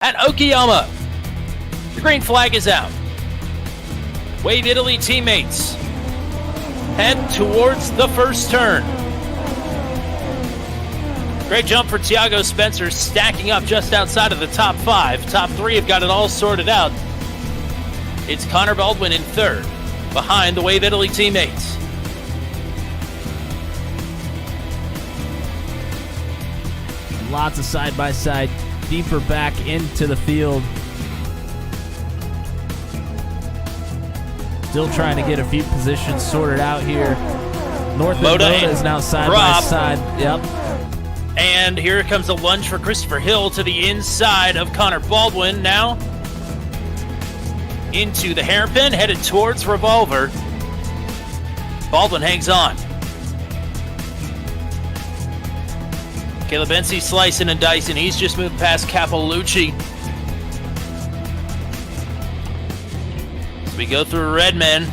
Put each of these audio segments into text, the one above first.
at Okayama. The green flag is out. Wave Italy teammates head towards the first turn. Great jump for Thiago Spencer, stacking up just outside of the top 5. Top 3 have got it all sorted out. It's Connor Baldwin in third, behind the Wave Italy teammates. Lots of side-by-side, deeper back into the field. Still trying to get a few positions sorted out here. North and Moda is now side-by-side. Yep. And here comes a lunge for Christopher Hill to the inside of Connor Baldwin. Now into the hairpin, headed towards Revolver. Baldwin hangs on. Caleb Bensi slicing and dicing. He's just moved past Capalucci. As we go through Redmen.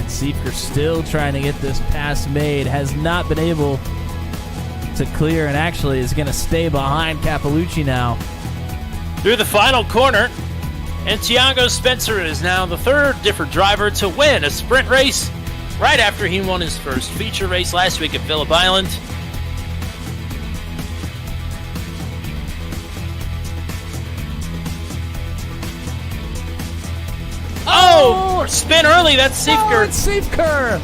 Seeker still trying to get this pass made, has not been able to clear, and actually is going to stay behind Capalucci now. Through the final corner, and Thiago Spencer is now the third different driver to win a sprint race right after he won his first feature race last week at Phillip Island. Oh, spin early, that's Seifker. Oh, it's Seifker.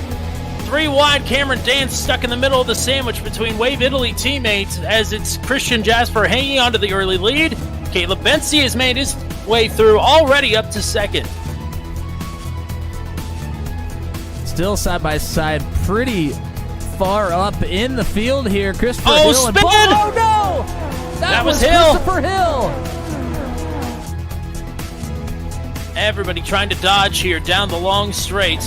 3 wide, Cameron Dance stuck in the middle of the sandwich between Wave Italy teammates as it's Christian Jasper hanging onto the early lead. Caleb Bensi has made his way through, already up to second. Still side by side, pretty far up in the field here. Christopher Hill. Spin! Oh, no! That was Hill. Christopher Hill. Everybody trying to dodge here down the long straight.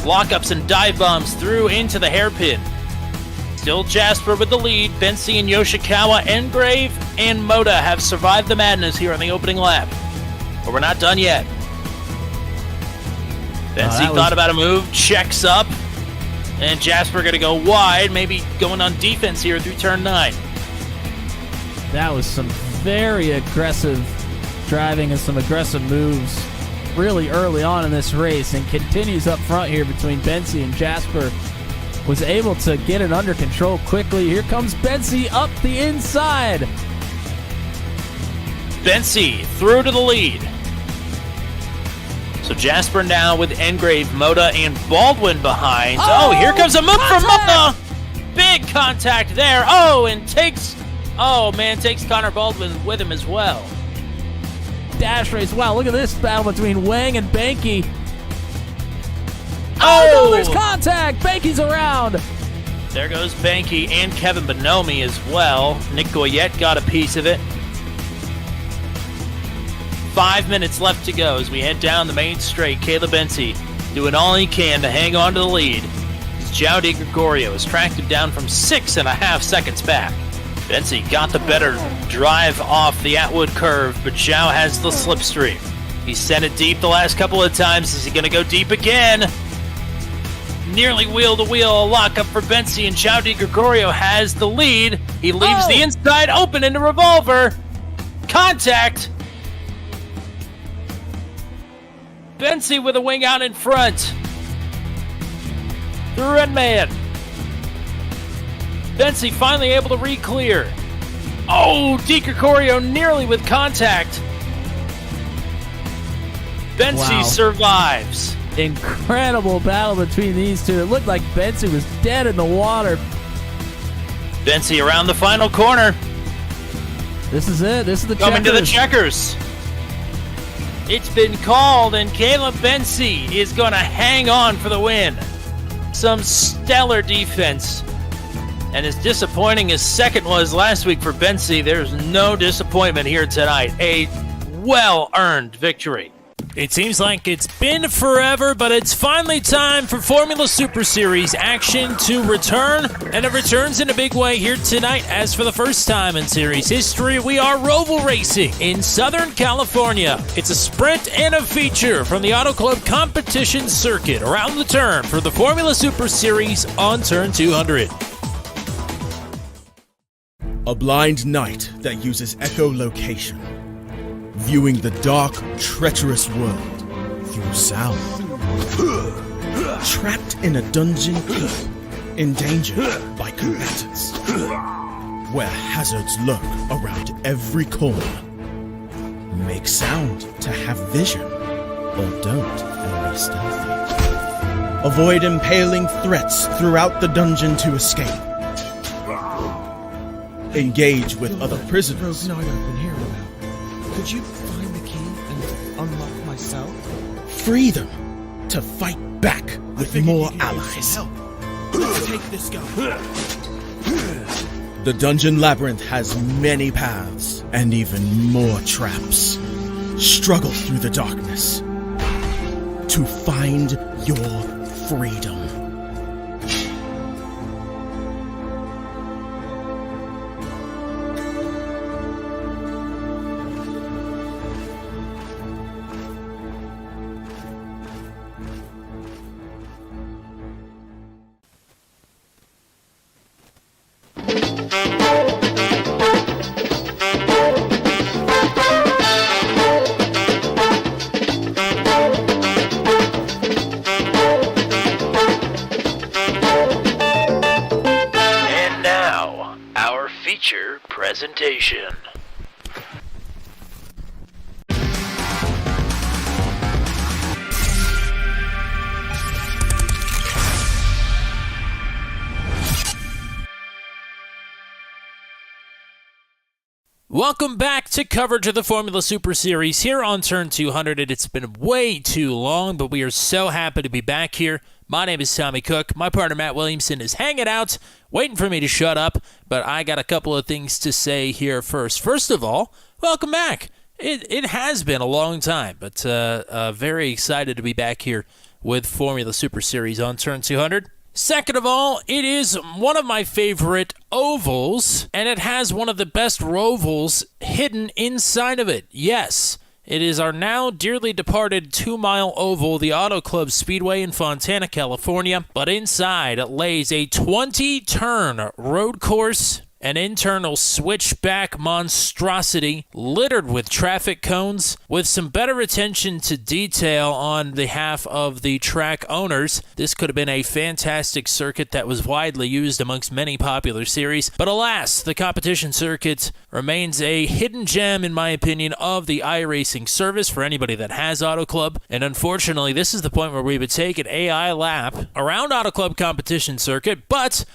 Lockups and dive bombs through into the hairpin. Still Jasper with the lead. Bensi and Yoshikawa, Engrave, and Moda have survived the madness here on the opening lap. But we're not done yet. Bensi thought about a move, checks up, and Jasper going to go wide, maybe going on defense here through turn 9. That was some very aggressive driving and some aggressive moves really early on in this race, and continues up front here between Bensi and Jasper. Was able to get it under control quickly. Here comes Bensi up the inside. Bensi through to the lead. So Jasper now with Engrave, Moda, and Baldwin behind. Oh, here comes a move from Moda. Big contact there. And takes Connor Baldwin with him as well. Dash race. Wow, look at this battle between Wang and Banky. Oh, no, there's contact. Banky's around. There goes Banky and Kevin Bonomi as well. Nick Goyette got a piece of it. 5 minutes left to go as we head down the main straight. Caleb Bensi doing all he can to hang on to the lead. João Di Gregorio has tracked him down from 6.5 seconds back. Bensi got the better drive off the Atwood curve, but João has the slipstream. He sent it deep the last couple of times. Is he going to go deep again? Nearly wheel-to-wheel, a lockup for Bensi, and João Di Gregorio has the lead. He leaves the inside open into Revolver. Contact. Bensi with a wing out in front. The red man. Bensi finally able to re-clear. Di Gregorio nearly with contact. Bensi survives. Incredible battle between these two. It looked like Bensi was dead in the water. Bensi around the final corner. This is it. This is the coming to the checkers. It's been called, and Caleb Bensi is going to hang on for the win. Some stellar defense. And as disappointing as second was last week for Bensi, there's no disappointment here tonight. A well-earned victory. It seems like it's been forever, but it's finally time for Formula Super Series action to return, and it returns in a big way here tonight, as for the first time in series history, we are Roval racing in Southern California. It's a sprint and a feature from the Auto Club competition circuit around the turn for the Formula Super Series on turn 200. A blind knight that uses echolocation, viewing the dark, treacherous world through sound. Trapped in a dungeon keep, endangered by combatants, where hazards lurk around every corner. Make sound to have vision, or don't and be stealthy. Avoid impaling threats throughout the dungeon to escape. Engage with other prisoners. Broken I've been hearing about. Could you find the key and unlock my cell? Free them to fight back with more allies. Let's take this guy. The dungeon labyrinth has many paths and even more traps. Struggle through the darkness to find your freedom. Presentation. Welcome back to coverage of the Formula Super Series here on Turn 200. It's been way too long, but we are so happy to be back here. My name is Tommy Cook. My partner Matt Williamson is hanging out, waiting for me to shut up, but I got a couple of things to say here first. First of all, welcome back. It has been a long time, but very excited to be back here with Formula Super Series on Turn 200. Second of all, it is one of my favorite ovals, and it has one of the best rovals hidden inside of it. Yes, it is our now dearly departed 2-mile oval, the Auto Club Speedway in Fontana, California. But inside lays a 20-turn road course, an internal switchback monstrosity littered with traffic cones, with some better attention to detail on behalf of the track owners. This could have been a fantastic circuit that was widely used amongst many popular series, but alas, the competition circuit remains a hidden gem, in my opinion, of the iRacing service for anybody that has Auto Club. And unfortunately, this is the point where we would take an AI lap around Auto Club competition circuit, but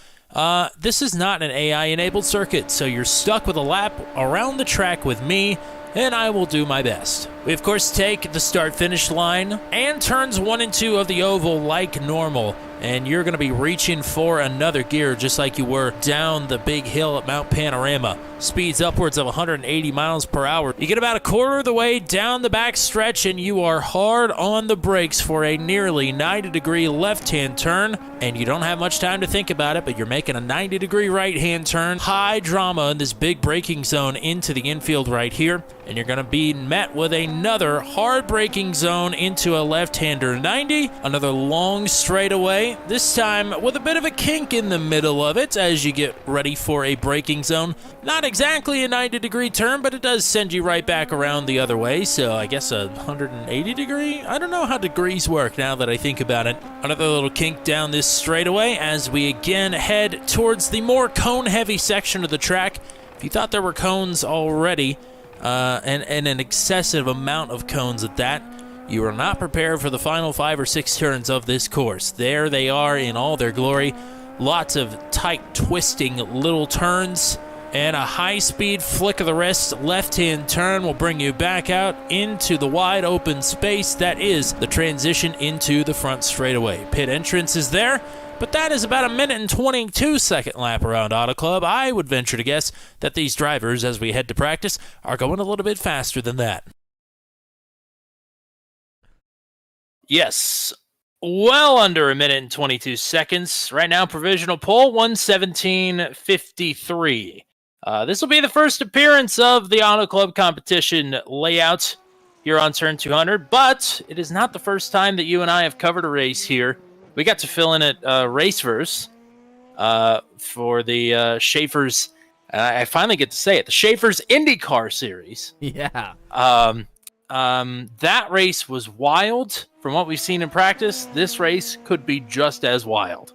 this is not an AI-enabled circuit, so you're stuck with a lap around the track with me, and I will do my best. We, of course, take the start-finish line and turns 1 and 2 of the oval like normal, and you're going to be reaching for another gear just like you were down the big hill at Mount Panorama. Speeds upwards of 180 miles per hour. You get about a quarter of the way down the back stretch, and you are hard on the brakes for a nearly 90-degree left-hand turn, and you don't have much time to think about it, but you're making a 90-degree right-hand turn. High drama in this big braking zone into the infield right here, and you're going to be met with another hard braking zone into a left-hander 90, another long straightaway, this time with a bit of a kink in the middle of it as you get ready for a braking zone. Not exactly a 90-degree turn, but it does send you right back around the other way, so I guess a 180-degree? I don't know how degrees work now that I think about it. Another little kink down this straightaway as we again head towards the more cone-heavy section of the track. If you thought there were cones already, and an excessive amount of cones at that, you are not prepared for the final 5 or 6 turns of this course. There they are in all their glory. Lots of tight, twisting little turns, and a high-speed flick of the wrist left-hand turn will bring you back out into the wide open space that is the transition into the front straightaway. Pit entrance is there, but that is about a minute and 22-second lap around Auto Club. I would venture to guess that these drivers, as we head to practice, are going a little bit faster than that. Yes, well under a minute and 22 seconds. Right now, provisional pole, 1:17:53. This will be the first appearance of the Auto Club competition layout here on Turn 200, but it is not the first time that you and I have covered a race here. We got to fill in at Raceverse for the Schaefer's I finally get to say it, the Schaefer's IndyCar Series. Yeah. That race was wild. From what we've seen in practice, this race could be just as wild.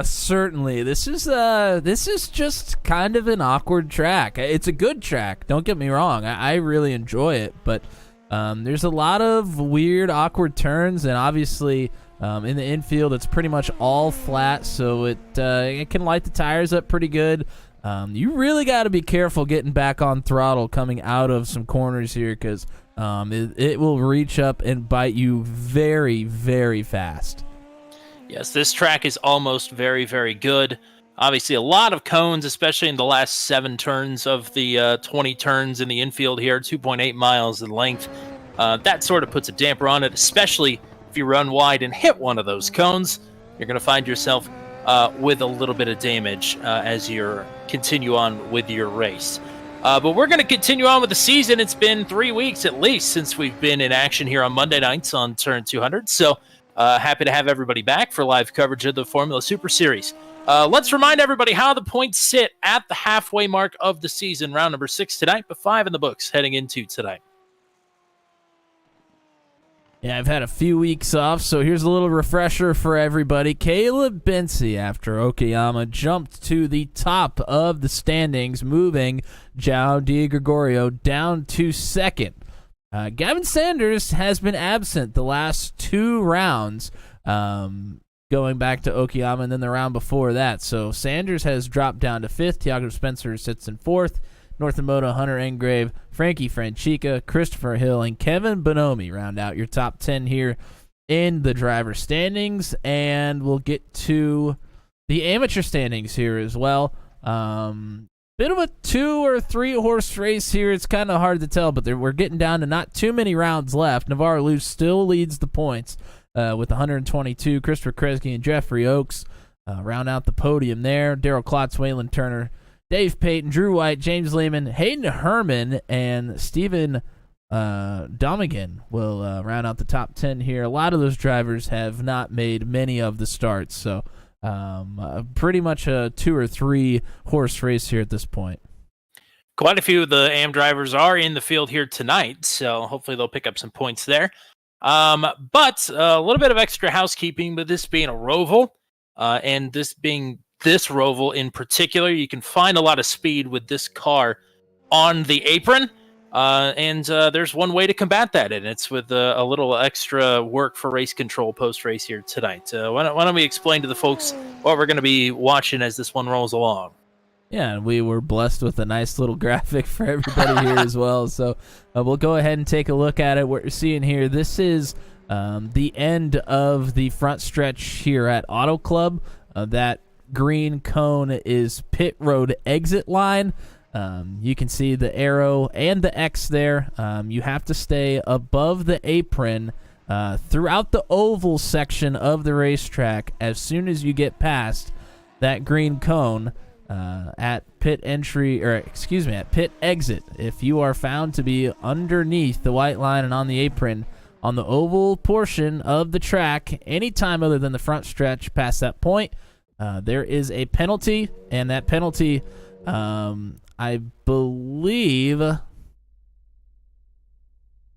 Certainly. This is just kind of an awkward track. It's a good track. Don't get me wrong. I really enjoy it, but there's a lot of weird, awkward turns, and obviously in the infield, it's pretty much all flat, so it can light the tires up pretty good. You really got to be careful getting back on throttle coming out of some corners here, because it will reach up and bite you very, very fast. Yes, this track is almost very, very good. Obviously, a lot of cones, especially in the last 7 turns of the 20 turns in the infield here, 2.8 miles in length. That sort of puts a damper on it, especially if you run wide and hit one of those cones. You're going to find yourself with a little bit of damage as you continue on with your race. But we're going to continue on with the season. It's been 3 weeks at least since we've been in action here on Monday nights on Turn 200. So happy to have everybody back for live coverage of the Formula Super Series. Let's remind everybody how the points sit at the halfway mark of the season. Round number 6 tonight, but 5 in the books heading into tonight. Yeah, I've had a few weeks off, so here's a little refresher for everybody. Caleb Bency, after Okayama, jumped to the top of the standings, moving João Di Gregorio down to second. Gavin Sanders has been absent the last 2 rounds, going back to Okayama and then the round before that. So Sanders has dropped down to 5th. Thiago Spencer sits in 4th. Northern Moto, Hunter Engrave, Frankie Franchica, Christopher Hill, and Kevin Bonomi round out your top 10 here in the driver standings. And we'll get to the amateur standings here as well. Bit of a 2 or 3 horse race here. It's kind of hard to tell, but we're getting down to not too many rounds left. Navarro Luce still leads the points with 122. Christopher Kresge and Jeffrey Oakes round out the podium there. Darrell Klotz, Waylon Turner, Dave Payton, Drew White, James Lehman, Hayden Herman, and Stephen Domigan will round out the top 10 here. A lot of those drivers have not made many of the starts, so pretty much a 2 or 3 horse race here at this point. Quite a few of the AM drivers are in the field here tonight, so hopefully they'll pick up some points there. But a little bit of extra housekeeping, with this being a Roval, and this being this Roval in particular, you can find a lot of speed with this car on the apron. And there's one way to combat that, and it's with a little extra work for race control post-race here tonight. Why don't we explain to the folks what we're going to be watching as this one rolls along? Yeah, and we were blessed with a nice little graphic for everybody here as well. So we'll go ahead and take a look at it. What you're seeing here, this is the end of the front stretch here at Auto Club. That green cone is pit road exit line. You can see the arrow and the X there. You have to stay above the apron throughout the oval section of the racetrack. As soon as you get past that green cone at pit entry, or excuse me, at pit exit, if you are found to be underneath the white line and on the apron on the oval portion of the track anytime other than the front stretch past that point, there is a penalty, and that penalty, I believe,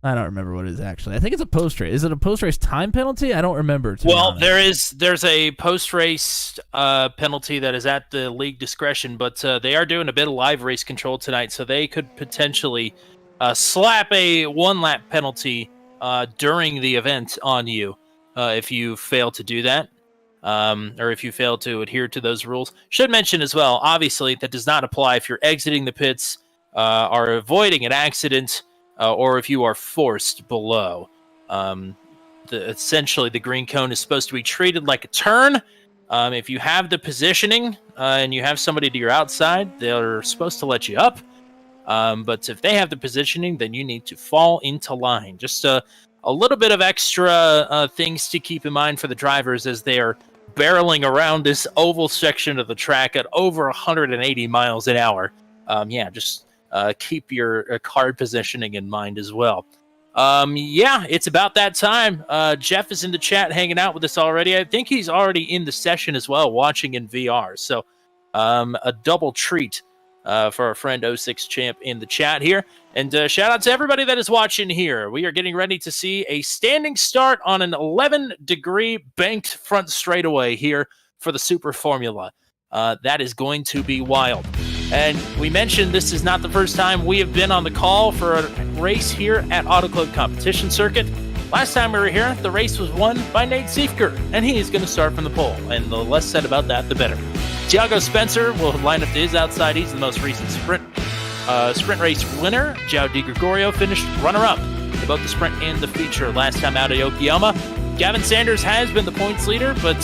I don't remember what it is actually. I think it's a post-race. Is it a post-race time penalty? I don't remember. Well, there's a post-race penalty that is at the league discretion, but they are doing a bit of live race control tonight, so they could potentially slap a 1-lap penalty during the event on you if you fail to do that. Or if you fail to adhere to those rules. Should mention as well, obviously, that does not apply if you're exiting the pits, are avoiding an accident, or if you are forced below. Essentially, the green cone is supposed to be treated like a turn. If you have the positioning and you have somebody to your outside, they're supposed to let you up. But if they have the positioning, then you need to fall into line. Just a little bit of extra things to keep in mind for the drivers as they are barreling around this oval section of the track at over 180 miles an hour. Just keep your card positioning in mind as well. It's about that time. Jeff is in the chat hanging out with us already. I think he's already in the session as well, watching in VR. So A double treat for our friend 06 Champ in the chat here. And shout out to everybody that is watching here. We are getting ready to see a standing start on an 11-degree banked front straightaway here for the Super Formula. That is going to be wild. And we mentioned this is not the first time we have been on the call for a race here at Auto Club Competition Circuit. Last time we were here, the race was won by Nate Siefker, and he is going to start from the pole. And the less said about that, the better. Tiago Spencer will line up to his outside. He's the most recent sprint race winner. João Di Gregorio finished runner-up in both the sprint and the feature last time out at Yokoyama. Gavin Sanders has been the points leader, but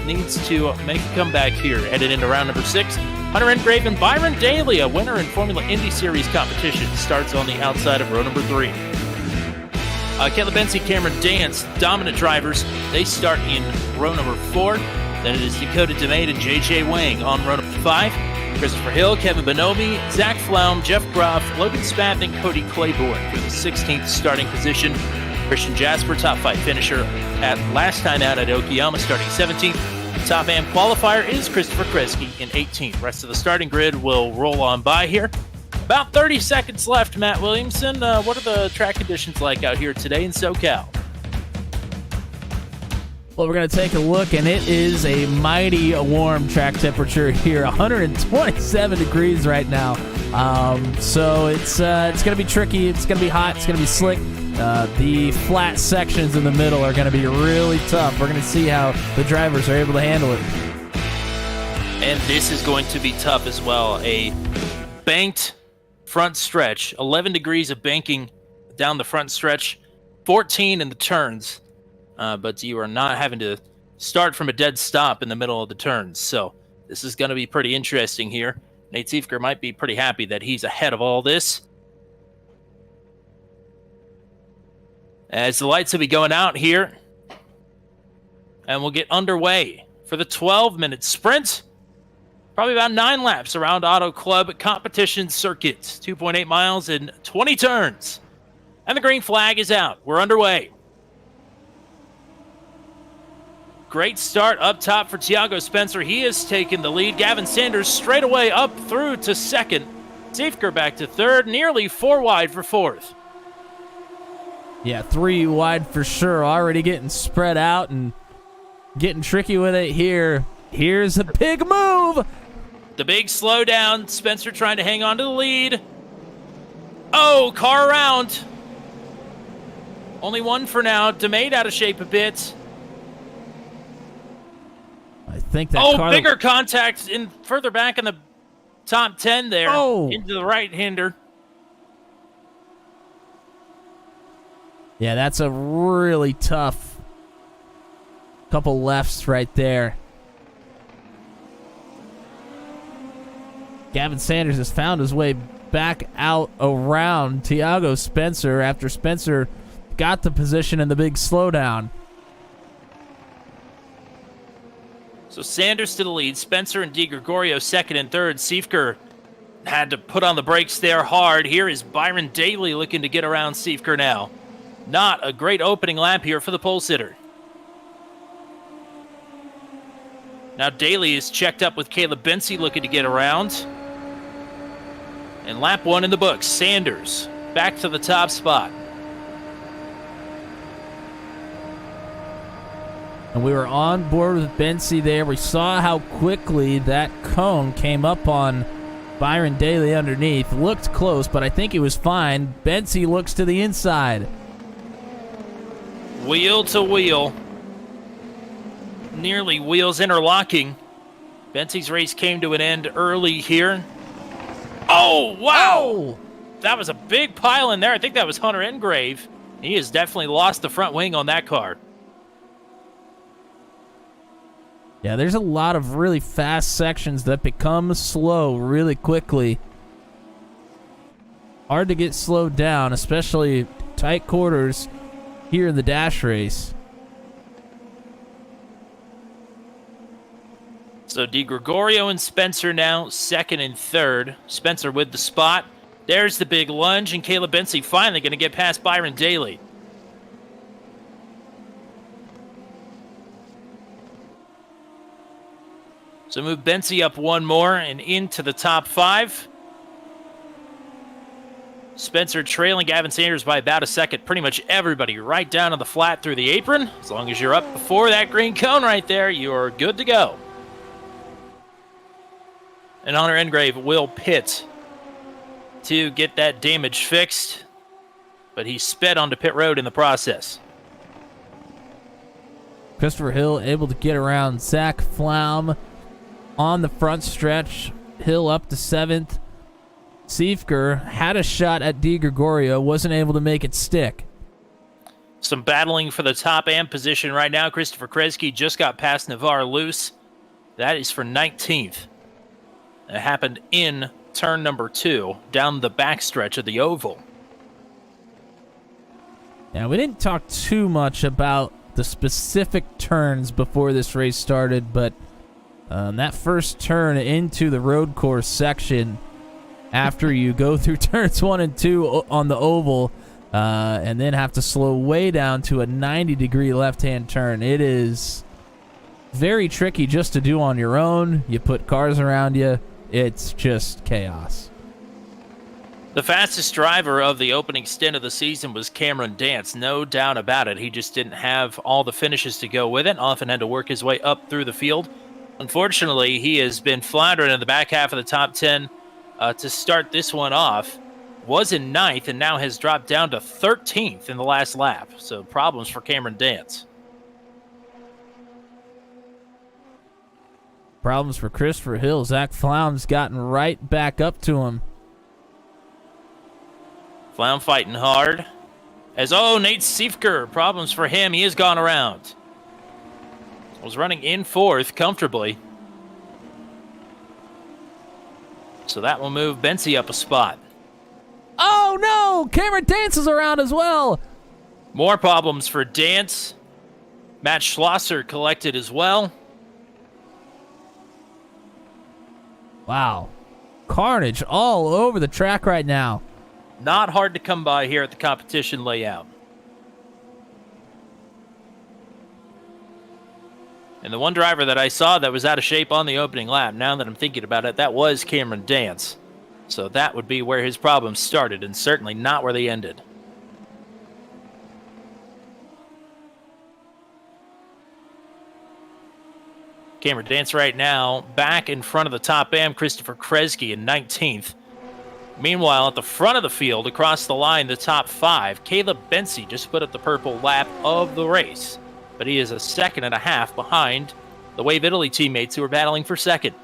needs to make a comeback here, headed into round number 6. Hunter Engrave and Byron Daly, a winner in Formula Indy Series competition, starts on the outside of row number 3. Caleb Bensi, Cameron Dance, dominant drivers. They start in row number 4. Then it is Dakota DeMade and J.J. Wang on row number 5. Christopher Hill, Kevin Bonomi, Zach Flaum, Jeff Groff, Logan Spath, and Cody Claiborne for the 16th starting position. Christian Jasper, top 5 finisher at last time out at Okayama, starting 17th. Top AM qualifier is Christopher Kresge in 18th. Rest of the starting grid will roll on by here. About 30 seconds left, Matt Williamson. What are the track conditions like out here today in SoCal? Well, we're going to take a look, and it is a mighty warm track temperature here, 127 degrees right now. So it's going to be tricky. It's going to be hot. It's going to be slick. The flat sections in the middle are going to be really tough. We're going to see how the drivers are able to handle it. And this is going to be tough as well. A banked front stretch, 11 degrees of banking down the front stretch, 14 in the turns. But you are not having to start from a dead stop in the middle of the turns. So this is going to be pretty interesting here. Nate Siefker might be pretty happy that he's ahead of all this. As the lights will be going out here, and we'll get underway for the 12-minute sprint. Probably about 9 laps around Auto Club Competition Circuit. 2.8 miles and 20 turns. And the green flag is out. We're underway. Great start up top for Tiago Spencer. He has taken the lead. Gavin Sanders straight away up through to second. Siefker back to third, nearly 4 wide for fourth. Yeah, 3 wide for sure. Already getting spread out and getting tricky with it here. Here's a big move. The big slowdown. Spencer trying to hang on to the lead. Oh, car around. Only one for now. DeMade out of shape a bit. I think that bigger contact in further back in the top 10 there. Into the right-hander. Yeah, that's a really tough couple lefts right there. Gavin Sanders has found his way back out around Tiago Spencer after Spencer got the position in the big slowdown. So Sanders to the lead. Spencer and Di Gregorio second and third. Siefker had to put on the brakes there hard. Here is Byron Daly looking to get around Siefker now. Not a great opening lap here for the pole sitter. Now Daly is checked up with Caleb Bensi looking to get around. And lap 1 in the books. Sanders back to the top spot. And we were on board with Bensi there. We saw how quickly that cone came up on Byron Daly underneath. Looked close, but I think it was fine. Bensi looks to the inside. Wheel to wheel. Nearly wheels interlocking. Bensi's race came to an end early here. Oh, wow! Oh! That was a big pile in there. I think that was Hunter Engrave. He has definitely lost the front wing on that car. Yeah, there's a lot of really fast sections that become slow really quickly. Hard to get slowed down, especially tight quarters here in the dash race. So Di Gregorio and Spencer now second and third. Spencer with the spot. There's the big lunge, and Caleb Bensi finally going to get past Byron Daly. So move Bensi up one more and into the top 5. Spencer trailing Gavin Sanders by about a second. Pretty much everybody right down on the flat through the apron. As long as you're up before that green cone right there, you're good to go. And Hunter Engrave will pit to get that damage fixed, but he sped onto pit road in the process. Christopher Hill able to get around Zach Flaum on the front stretch. Hill up to 7th. Siefker had a shot at Di Gregorio, wasn't able to make it stick. Some battling for the top amp position right now. Christopher Kresge just got past Navarre loose. That is for 19th. It happened in turn number 2, down the backstretch of the oval. Now, we didn't talk too much about the specific turns before this race started, but that first turn into the road course section, after you go through turns 1 and 2 on the oval, and then have to slow way down to a 90-degree left-hand turn, it is very tricky just to do on your own. You put cars around you. It's just chaos. The fastest driver of the opening stint of the season was Cameron Dance, no doubt about it. He just didn't have all the finishes to go with it, often had to work his way up through the field. Unfortunately, he has been floundering in the back half of the top 10 to start this one off. Was in 9th and now has dropped down to 13th in the last lap. So problems for Cameron Dance. Problems for Christopher Hill. Zach Flaum's gotten right back up to him. Flaum fighting hard. Nate Siefker, problems for him. He has gone around. Was running in 4th comfortably. So that will move Bensi up a spot. Oh no! Cameron Dance is around as well! More problems for Dance. Matt Schlosser collected as well. Wow. Carnage all over the track right now. Not hard to come by here at the competition layout. And the one driver that I saw that was out of shape on the opening lap, now that I'm thinking about it, that was Cameron Dance. So that would be where his problems started, and certainly not where they ended. Cameron Dance right now back in front of the top am, Christopher Kresge in 19th. Meanwhile, at the front of the field, across the line, the top 5, Caleb Bensi just put up the purple lap of the race. But he is a second and a half behind the Wave Italy teammates who are battling for second.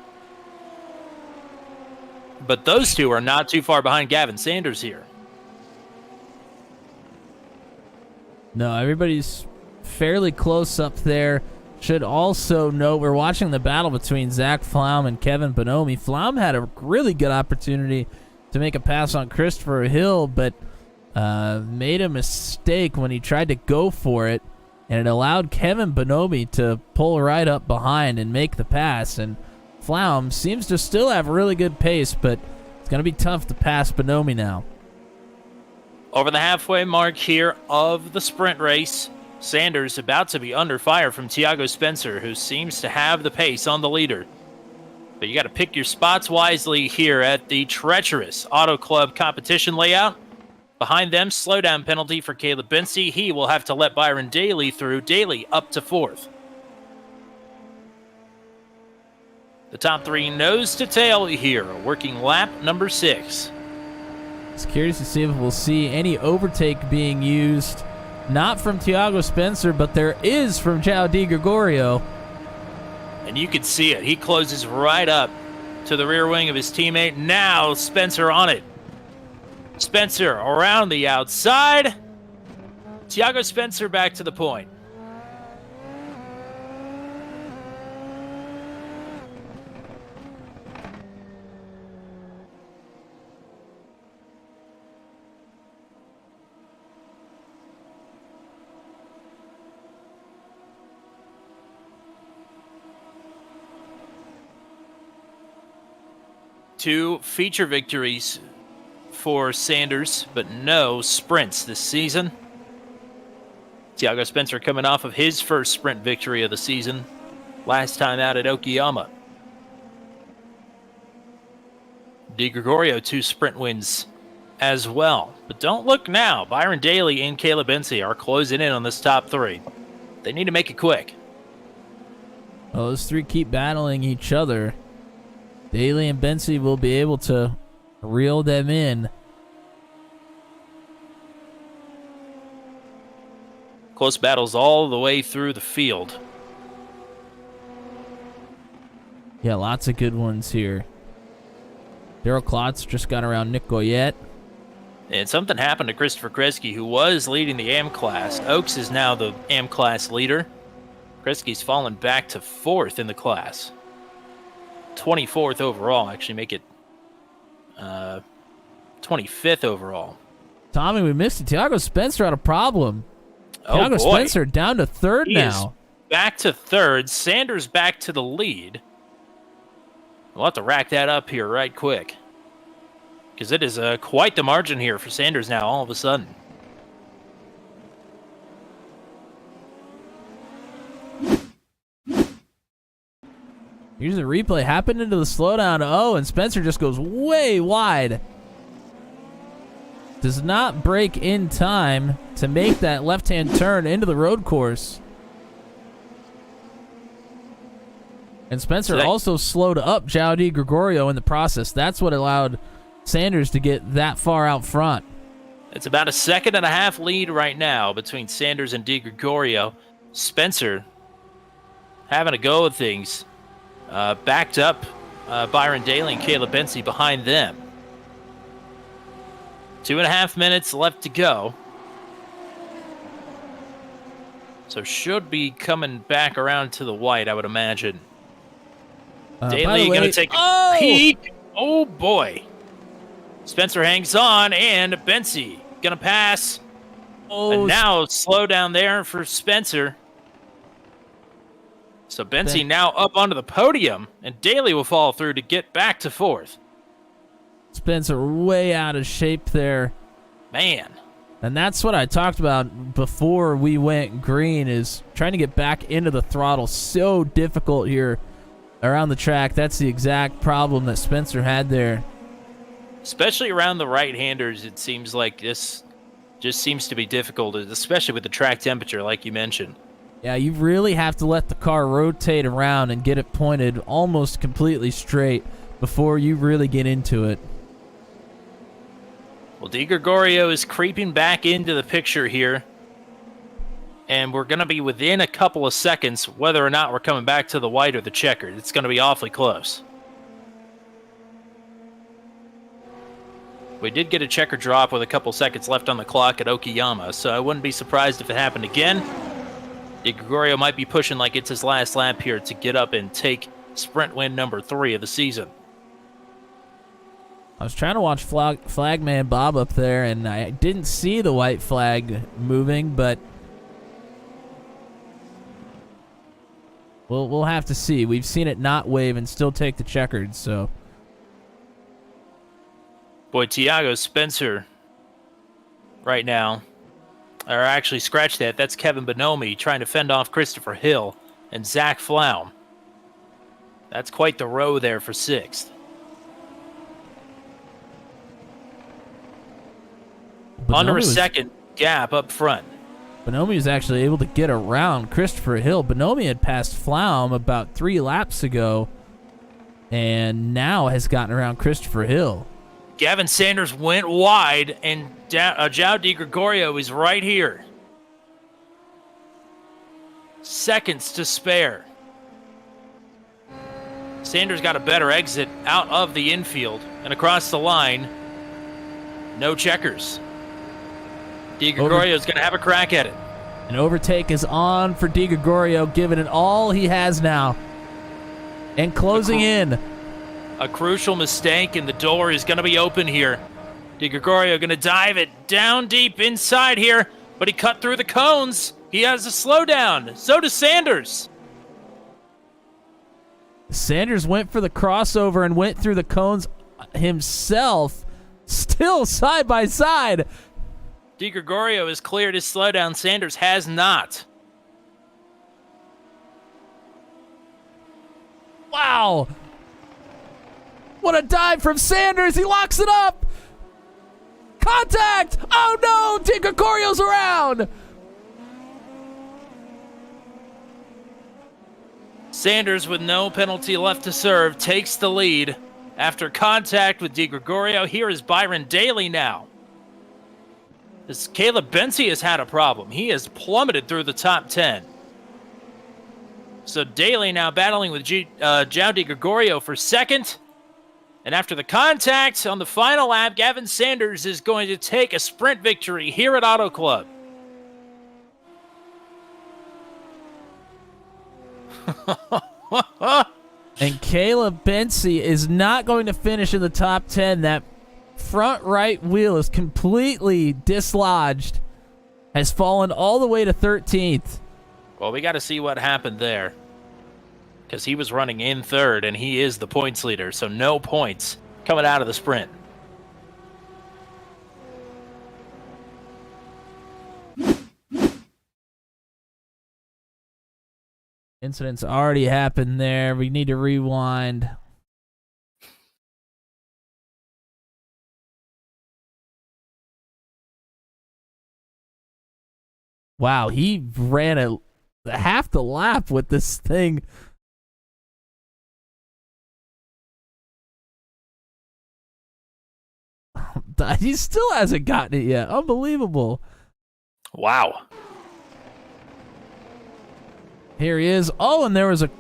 But those two are not too far behind Gavin Sanders here. No, everybody's fairly close up there. Should also note we're watching the battle between Zach Flaum and Kevin Bonomi. Flaum had a really good opportunity to make a pass on Christopher Hill, but made a mistake when he tried to go for it, and it allowed Kevin Bonomi to pull right up behind and make the pass. And Flaum seems to still have really good pace, but it's going to be tough to pass Bonomi now. Over the halfway mark here of the sprint race, Sanders about to be under fire from Tiago Spencer, who seems to have the pace on the leader. But you got to pick your spots wisely here at the treacherous Auto Club competition layout. Behind them, slowdown penalty for Caleb Bensi. He will have to let Byron Daly through. Daly up to 4th. The top 3 nose to tail here, working lap number 6. It's curious to see if we'll see any overtake being used. Not from Tiago Spencer, but there is from João Di Gregorio. And you can see it. He closes right up to the rear wing of his teammate. Now Spencer on it. Spencer around the outside. Tiago Spencer back to the point. Two feature victories for Sanders, but no sprints this season. Tiago Spencer coming off of his first sprint victory of the season, last time out at Okayama. Di Gregorio 2 sprint wins as well. But don't look now. Byron Daly and Caleb Bensi are closing in on this top 3. They need to make it quick. Well, those 3 keep battling each other. Daly and Bensi will be able to reel them in. Close battles all the way through the field. Yeah, lots of good ones here. Daryl Klotz just got around Nick Goyette. And something happened to Christopher Kresge, who was leading the AM class. Oaks is now the AM class leader. Kresge's fallen back to 4th in the class. 24th overall, actually make it 25th overall. Tommy, we missed it. Tiago Spencer had a problem. Oh, Tiago boy. Spencer down to 3rd He now. is back to 3rd. Sanders back to the lead. We'll have to rack that up here right quick, because it is quite the margin here for Sanders now all of a sudden. Here's the replay. Happened into the slowdown. Oh, and Spencer just goes way wide. Does not break in time to make that left-hand turn into the road course. And Spencer also slowed up João Di Gregorio in the process. That's what allowed Sanders to get that far out front. It's about a 1.5 seconds lead right now between Sanders and Di Gregorio. Spencer having a go of things. Backed up Byron Daly and Caleb Bensi behind them. 2.5 minutes left to go. So should be coming back around to the white, I would imagine. Daly going to take a peek. Oh, boy. Spencer hangs on, and Bensi going to pass. And now slow down there for Spencer. So Bensi now up onto the podium, and Daly will fall through to get back to 4th. Spencer way out of shape there. Man. And that's what I talked about before we went green, is trying to get back into the throttle. So difficult here around the track. That's the exact problem that Spencer had there. Especially around the right-handers, it seems like this just seems to be difficult, especially with the track temperature, like you mentioned. Yeah, you really have to let the car rotate around and get it pointed almost completely straight before you really get into it. Well, Di Gregorio is creeping back into the picture here. And we're going to be within a couple of seconds whether or not we're coming back to the white or the checkered. It's going to be awfully close. We did get a checker drop with a couple seconds left on the clock at Okayama, so I wouldn't be surprised if it happened again. Di Gregorio might be pushing like it's his last lap here to get up and take sprint win number 3 of the season. I was trying to watch Flagman Bob up there, and I didn't see the white flag moving, but we'll have to see. We've seen it not wave and still take the checkered, so. Boy, Tiago Spencer right now, or actually scratch that, that's Kevin Bonomi trying to fend off Christopher Hill and Zach Flaum. That's quite the row there for 6th. Under a second gap up front. Bonomi was actually able to get around Christopher Hill. Bonomi had passed Flaum about 3 laps ago and now has gotten around Christopher Hill. Gavin Sanders went wide, and João Di Gregorio is right here. Seconds to spare. Sanders got a better exit out of the infield and across the line. No checkers. Di Gregorio is going to have a crack at it. An overtake is on for Di Gregorio, giving it all he has now. And closing in. A crucial mistake, and the door is going to be open here. Di Gregorio going to dive it down deep inside here, but he cut through the cones. He has a slowdown. So does Sanders. Sanders went for the crossover and went through the cones himself. Still side by side. Di Gregorio has cleared his slowdown. Sanders has not. Wow. What a dive from Sanders. He locks it up. Contact. Oh, no. Di Gregorio's around. Sanders, with no penalty left to serve, takes the lead after contact with Di Gregorio. Here is Byron Daly now. As Caleb Bensi has had a problem. He has plummeted through the top 10. So Daly now battling with João Di Gregorio for second. And after the contact on the final lap, Gavin Sanders is going to take a sprint victory here at Auto Club. And Caleb Bensi is not going to finish in the top 10. That front right wheel is completely dislodged. Has fallen all the way to 13th. Well, we got to see what happened there. Because he was running in third, and he is the points leader. So no points coming out of the sprint. Incident's already happened there. We need to rewind. Wow, he ran a half the lap with this thing. He still hasn't gotten it yet. Unbelievable. Wow. Here he is. Oh, and there was a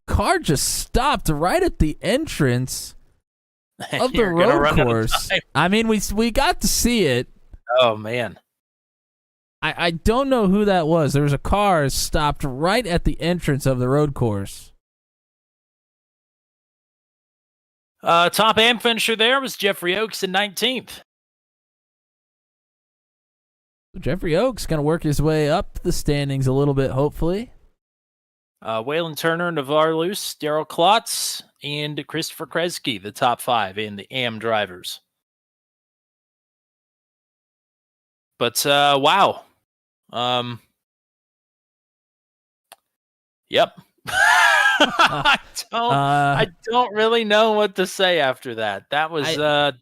car just stopped right at the entrance of the road course. I mean, we got to see it. Oh, man. I don't know who that was. There was a car stopped right at the entrance of the road course. Top AM finisher there was Jeffrey Oaks in 19th. Jeffrey Oaks going to work his way up the standings a little bit, hopefully. Waylon Turner, Navarre Luce, Daryl Klotz, and Christopher Kresge, the top 5 in the AM drivers. But, wow. Yep. I don't really know what to say after that. That was I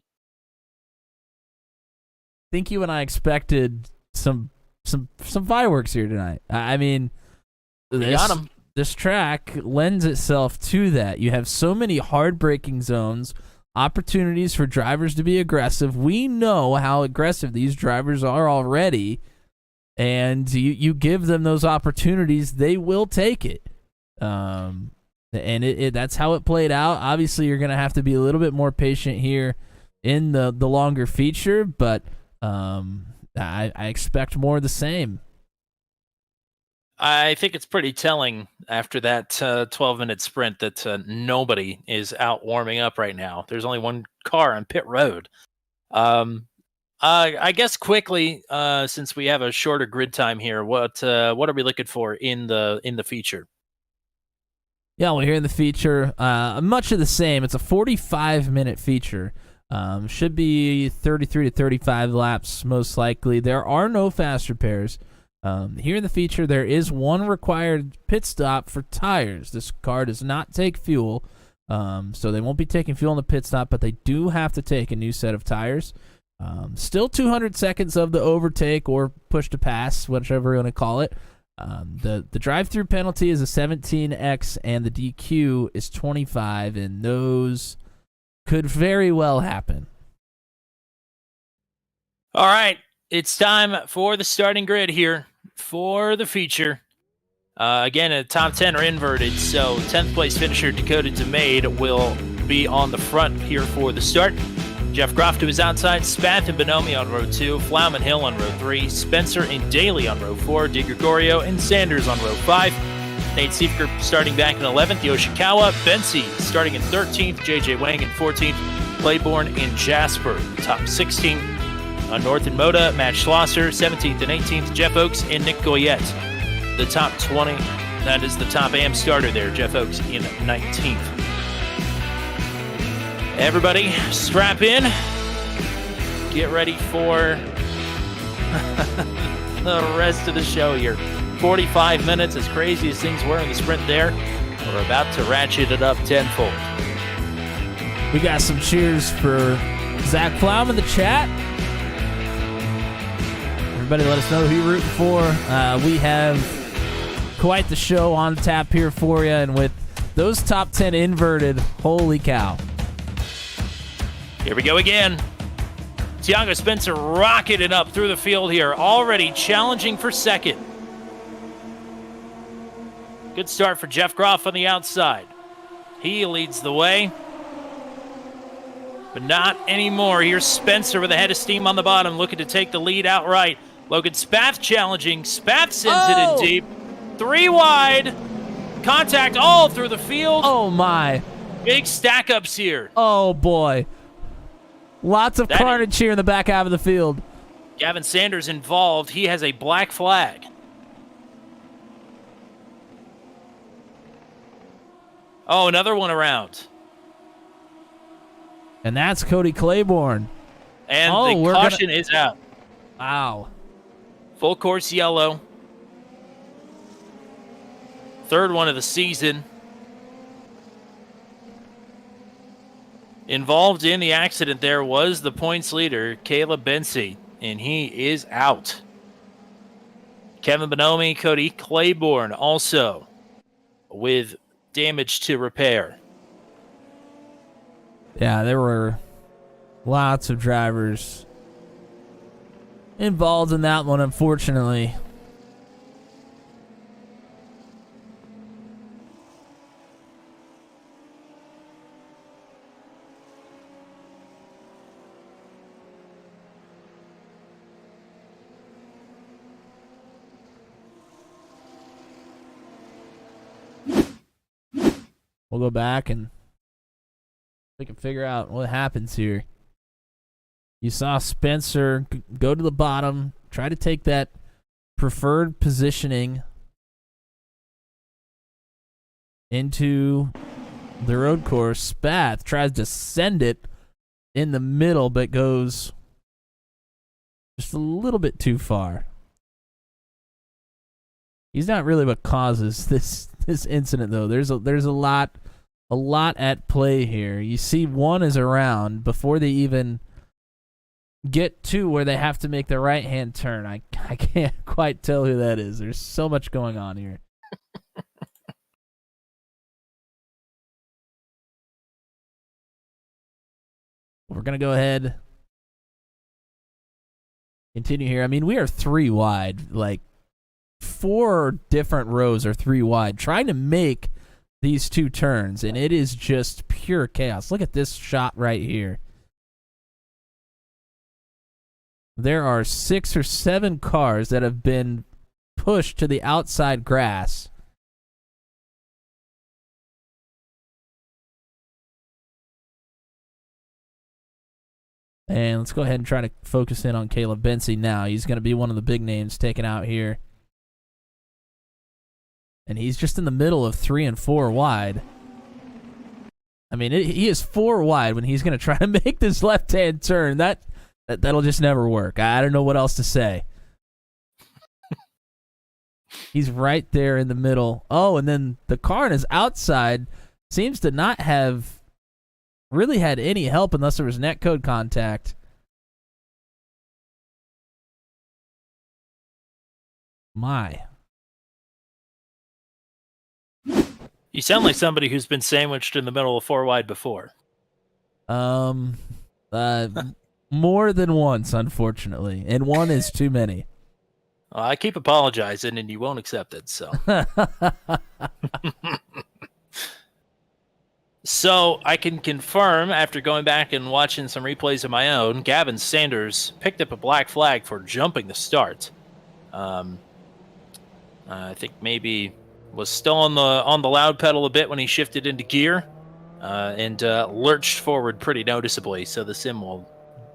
think you and I expected some fireworks here tonight. I mean, this track lends itself to that. You have so many hard braking zones, opportunities for drivers to be aggressive. We know how aggressive these drivers are already, and you give them those opportunities, they will take it. And that's how it played out. Obviously, you're going to have to be a little bit more patient here in the longer feature, but I expect more of the same. I think it's pretty telling after that 12-minute sprint that nobody is out warming up right now. There's only one car on pit road. I guess quickly, since we have a shorter grid time here, what are we looking for in the feature? Yeah, well, here in the feature, much of the same. It's a 45-minute feature. Should be 33 to 35 laps, most likely. There are no fast repairs. Here in the feature, there is one required pit stop for tires. This car does not take fuel, so they won't be taking fuel in the pit stop, but they do have to take a new set of tires. Still 200 seconds of the overtake or push to pass, whichever you want to call it. The drive-through penalty is a 17x, and the DQ is 25, and those could very well happen. All right, it's time for the starting grid here for the feature. Again, the top 10 are inverted, so 10th place finisher Dakota DeMade will be on the front here for the start. Jeff Crofton is outside, Spath and Bonomi on row 2, Flauman Hill on row 3, Spencer and Daly on row 4, Di Gregorio and Sanders on row 5, Nate Seifker starting back in 11th, Yoshikawa, Bensi starting in 13th, JJ Wang in 14th, Claiborne and Jasper, top 16. North and Moda, Matt Schlosser, 17th and 18th, Jeff Oaks and Nick Goyette. The top 20, that is the top AM starter there, Jeff Oaks in 19th. Everybody, strap in. Get ready for the rest of the show here. 45 minutes, as crazy as things were in the sprint there, we're about to ratchet it up tenfold. We got some cheers for Zach Ploum in the chat. Everybody let us know who you're rooting for. We have quite the show on tap here for you, and with those top 10 inverted, holy cow. Here we go again. Tiago Spencer rocketed up through the field here, already challenging for second. Good start for Jeff Groff on the outside. He leads the way. But not anymore. Here's Spencer with a head of steam on the bottom, looking to take the lead outright. Logan Spath challenging. Spath sends it in deep. 3 wide. Contact all through the field. Oh, my. Big stack-ups here. Oh, boy. Lots of carnage here in the back half of the field. Gavin Sanders involved. He has a black flag. Oh, another one around. And that's Cody Claiborne. And the caution is out. Wow. Full course yellow. Third one of the season. Involved in the accident there was the points leader, Caleb Bensi, and he is out. Kevin Bonomi, Cody Claiborne also with damage to repair. Yeah, there were lots of drivers involved in that one, unfortunately. We'll go back and we can figure out what happens here. You saw Spencer go to the bottom, try to take that preferred positioning into the road course. Spath tries to send it in the middle, but goes just a little bit too far. He's not really what causes this incident, though. There's a lot at play here. You see, one is around before they even get to where they have to make the right-hand turn. I can't quite tell who that is. There's so much going on here. We're going to go ahead, continue here. I mean, we are 3 wide. Like, 4 different rows are 3 wide, trying to make these 2 turns, and it is just pure chaos. Look at this shot right here. There are 6 or 7 cars that have been pushed to the outside grass. And let's go ahead and try to focus in on Caleb Bensi now. He's going to be one of the big names taken out here. And he's just in the middle of 3 and 4 wide. I mean, he is 4 wide when he's going to try to make this left-hand turn. That'll just never work. I don't know what else to say. He's right there in the middle. Oh, and then the car on his outside seems to not have really had any help unless there was netcode contact. My. You sound like somebody who's been sandwiched in the middle of 4 wide before. More than once, unfortunately. And one is too many. I keep apologizing, and you won't accept it, so. So I can confirm, after going back and watching some replays of my own, Gavin Sanders picked up a black flag for jumping the start. I think maybe was still on the loud pedal a bit when he shifted into gear, and lurched forward pretty noticeably. So the sim will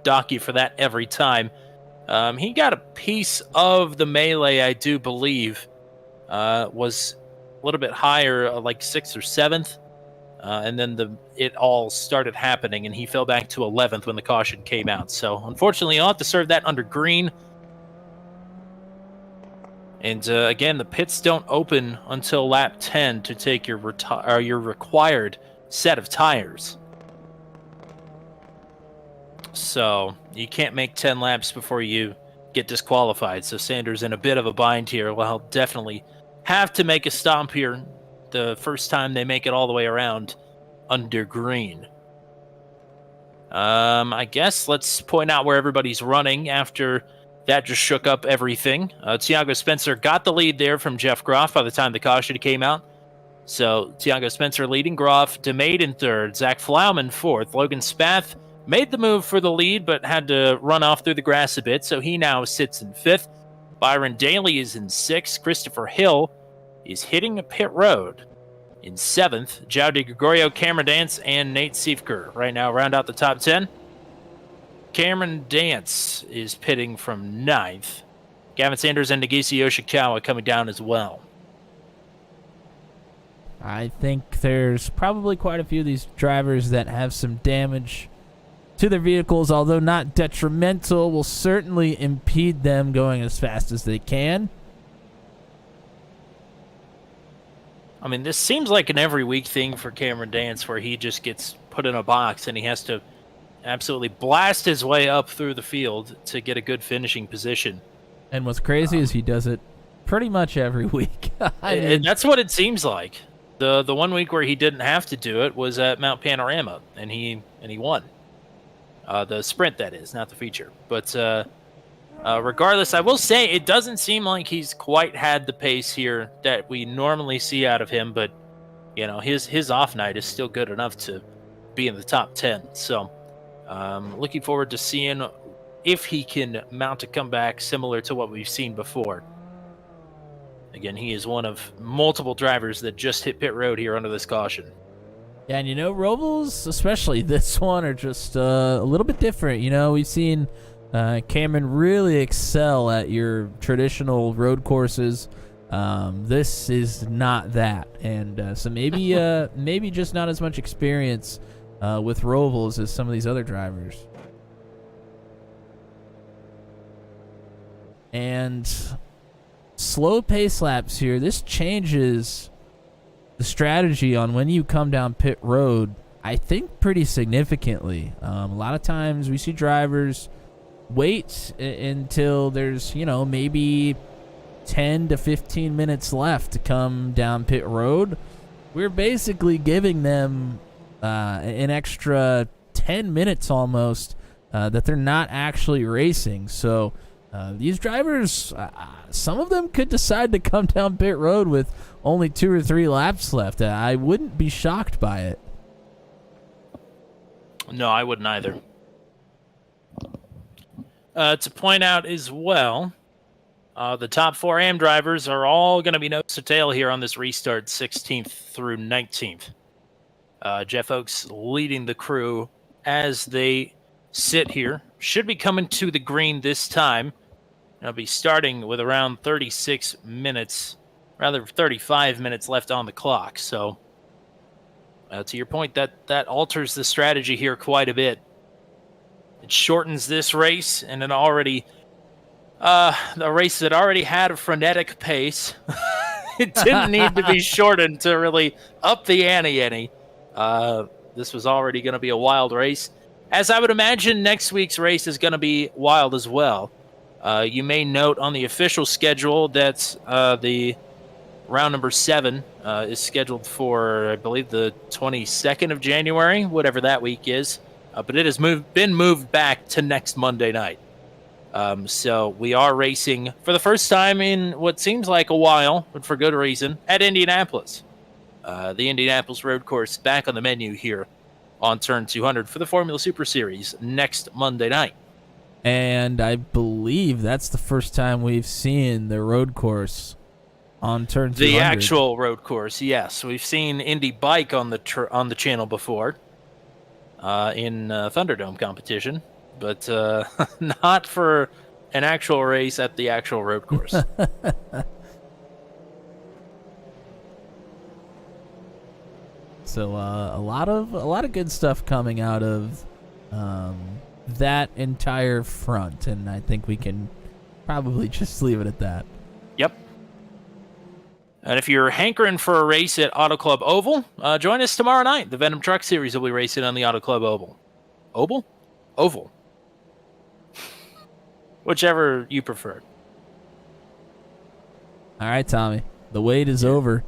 dock you for that every time. He got a piece of the melee, I do believe, was a little bit higher, like 6th or 7th. And then it all started happening, and he fell back to 11th when the caution came out. So, unfortunately, you'll have to serve that under green. And, again, the pits don't open until lap 10 to take your required set of tires. So you can't make 10 laps before you get disqualified. So Sanders in a bit of a bind here. Well, he'll definitely have to make a stomp here the first time they make it all the way around under green. I guess let's point out where everybody's running after that just shook up everything. Tiago Spencer got the lead there from Jeff Groff by the time the caution came out. So Tiago Spencer leading, Groff, DeMade in third, Zach Flauman fourth. Logan Spath made the move for the lead, but had to run off through the grass a bit, so he now sits in fifth. Byron Daly is in sixth. Christopher Hill is hitting a pit road in seventh. João de Gregorio, Cameron Dance, and Nate Siefker right now round out the top 10. Cameron Dance is pitting from ninth. Gavin Sanders and Nagisa Yoshikawa coming down as well. I think there's probably quite a few of these drivers that have some damage to their vehicles, although not detrimental, will certainly impede them going as fast as they can. I mean, this seems like an every week thing for Cameron Dance, where he just gets put in a box and he has to absolutely blast his way up through the field to get a good finishing position. And what's crazy is he does it pretty much every week. And that's what it seems like. The one week where he didn't have to do it was at Mount Panorama, and he won. The sprint, that is, not the feature. But regardless, I will say it doesn't seem like he's quite had the pace here that we normally see out of him. But you know, his off night is still good enough to be in the top 10. So looking forward to seeing if he can mount a comeback similar to what we've seen before. Again, he is one of multiple drivers that just hit pit road here under this caution. Yeah, and you know, Rovals, especially this one, are just a little bit different. You know, we've seen Cameron really excel at your traditional road courses. This is not that, and so maybe just not as much experience with Rovals as some of these other drivers. And slow pace laps here. This changes the strategy on when you come down pit road, I think, pretty significantly. A lot of times we see drivers wait until there's, maybe 10 to 15 minutes left to come down pit road. We're basically giving them an extra 10 minutes almost that they're not actually racing. So these drivers, some of them could decide to come down pit road with only 2 or 3 laps left. I wouldn't be shocked by it. No, I wouldn't either. To point out as well, the top 4 AM drivers are all going to be nose to tail here on this restart, 16th through 19th. Jeff Oaks leading the crew as they sit here. Should be coming to the green this time. I'll be starting with around 35 minutes left on the clock. So, to your point, that alters the strategy here quite a bit. It shortens this race, and an already a race that already had a frenetic pace. It didn't need to be shortened to really up the ante any. This was already going to be a wild race. As I would imagine, next week's race is going to be wild as well. You may note on the official schedule that the round number 7 is scheduled for, I believe, the 22nd of January, whatever that week is. But it has been moved back to next Monday night. So we are racing for the first time in what seems like a while, but for good reason, at Indianapolis. The Indianapolis road course back on the menu here on Turn 200 for the Formula Super Series next Monday night. And I believe that's the first time we've seen the road course on Turn 200. The actual road course, yes. We've seen Indy Bike on the channel before in Thunderdome competition, but not for an actual race at the actual road course. So a lot of good stuff coming out of that entire front, and I think we can probably just leave it at that. Yep. And if you're hankering for a race at Auto Club Oval, join us tomorrow night. The Venom Truck Series will be racing on the Auto Club Oval. Oval? whichever you prefer. All right, Tommy. The wait is over.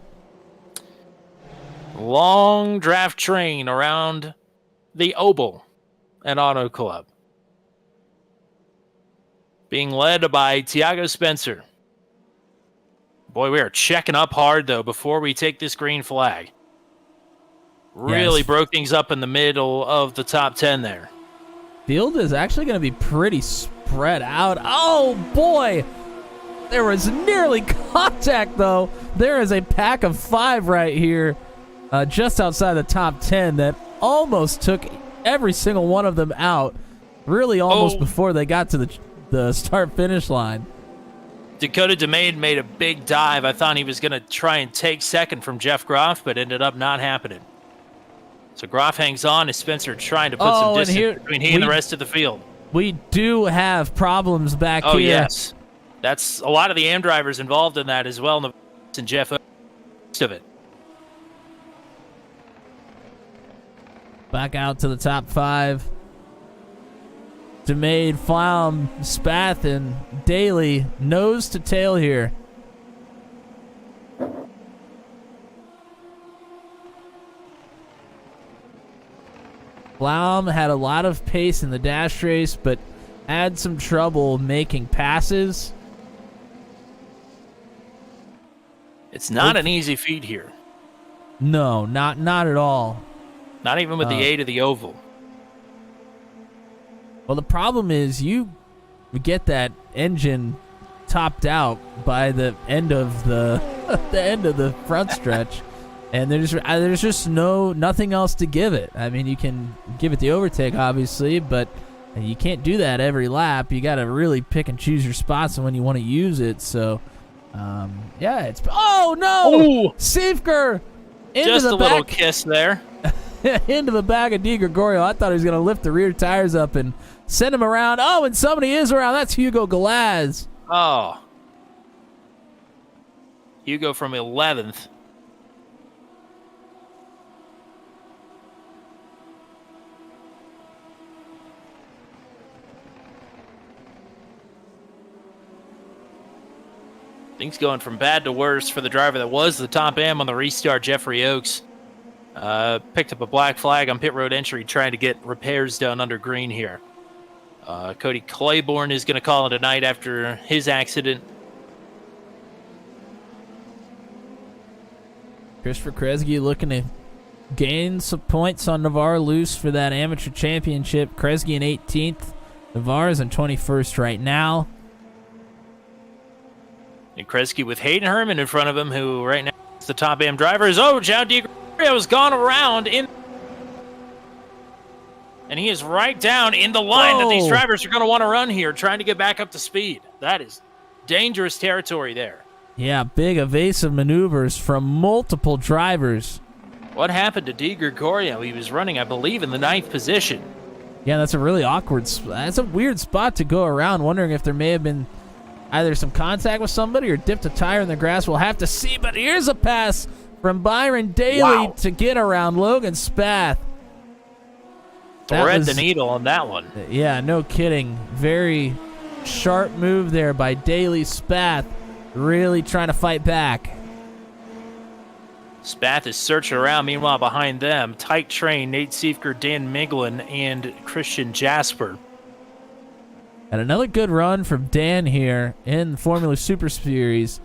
Long draft train around the Oval and Auto Club, being led by Tiago Spencer. Boy, we are checking up hard, though, before we take this green flag. Really broke things up in the middle of the top 10 there. Field is actually going to be pretty spread out. Oh, boy. There was nearly contact, though. There is a pack of 5 right here just outside the top 10 that almost took every single one of them out, really almost before they got to the start-finish line. Dakota DeMade made a big dive. I thought he was going to try and take second from Jeff Groff, but ended up not happening. So Groff hangs on as Spencer trying to put some distance between he and the rest of the field. We do have problems back here. Oh, yes. That's a lot of the AM drivers involved in that as well, and Jeff most of it. Back out to the top 5. DeMade, Flaum, Spath, and Daly nose to tail here. Flaum had a lot of pace in the dash race, but had some trouble making passes. It's not an easy feat here. No, not at all. Not even with the 8 of the oval. Well, the problem is you get that engine topped out by the end of the the front stretch, and there's just nothing else to give it. I mean, you can give it the overtake, obviously, but you can't do that every lap. You got to really pick and choose your spots and when you want to use it. So, it's Safker into just the a little kiss there. Into the back of Di Gregorio. I thought he was going to lift the rear tires up and send him around. Oh, and somebody is around. That's Hugo Galaz. Oh. Hugo from 11th. Things going from bad to worse for the driver that was the top AM on the restart, Jeffrey Oakes. Picked up a black flag on pit road entry, trying to get repairs done under green here. Cody Claiborne is going to call it a night after his accident. Christopher Kresge looking to gain some points on Navarre Luce for that amateur championship. Kresge in 18th. Navarre is in 21st right now. And Kresge with Hayden Herman in front of him, who right now is the top AM driver. John DiGregorio's gone around in. And he is right down in the line that these drivers are going to want to run here, trying to get back up to speed. That is dangerous territory there. Yeah, big evasive maneuvers from multiple drivers. What happened to Di Gregorio? He was running, I believe, in the 9th position. Yeah, that's a really awkward spot. That's a weird spot to go around, wondering if there may have been either some contact with somebody or dipped a tire in the grass. We'll have to see, but here's a pass from Byron Daly to get around Logan Spath. Thread the needle on that one. Yeah, no kidding. Very sharp move there by Daly. Spath really trying to fight back. Spath is searching around. Meanwhile, behind them, tight train, Nate Siefker, Dan Miglin, and Christian Jasper. And another good run from Dan here in the Formula Super Series.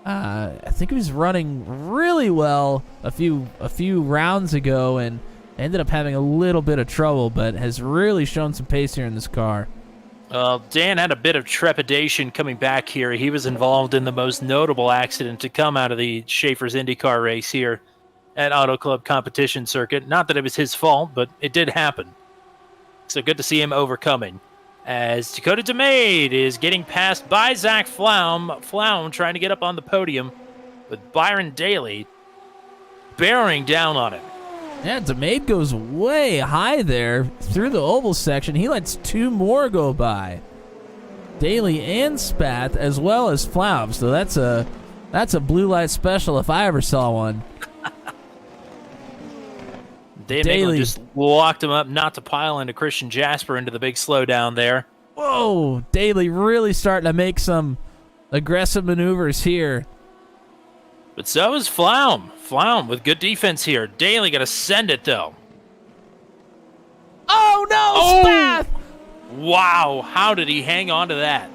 I think he was running really well a few rounds ago and ended up having a little bit of trouble, but has really shown some pace here in this car. Dan had a bit of trepidation coming back here. He was involved in the most notable accident to come out of the Schaefer's IndyCar race here at Auto Club Competition Circuit. Not that it was his fault, but it did happen. So good to see him overcoming. As Dakota DeMade is getting passed by Zach Flaum. Flaum trying to get up on the podium with Byron Daly bearing down on him. Yeah, DeMade goes way high there through the oval section. He lets 2 more go by. Daly and Spath as well as Flaum. So that's a blue light special if I ever saw one. Daly just locked him up not to pile into Christian Jasper into the big slowdown there. Whoa, Daly really starting to make some aggressive maneuvers here. But so is Flaum. Flaum with good defense here. Daly got to send it, though. Oh, no, Spath! Wow, how did he hang on to that?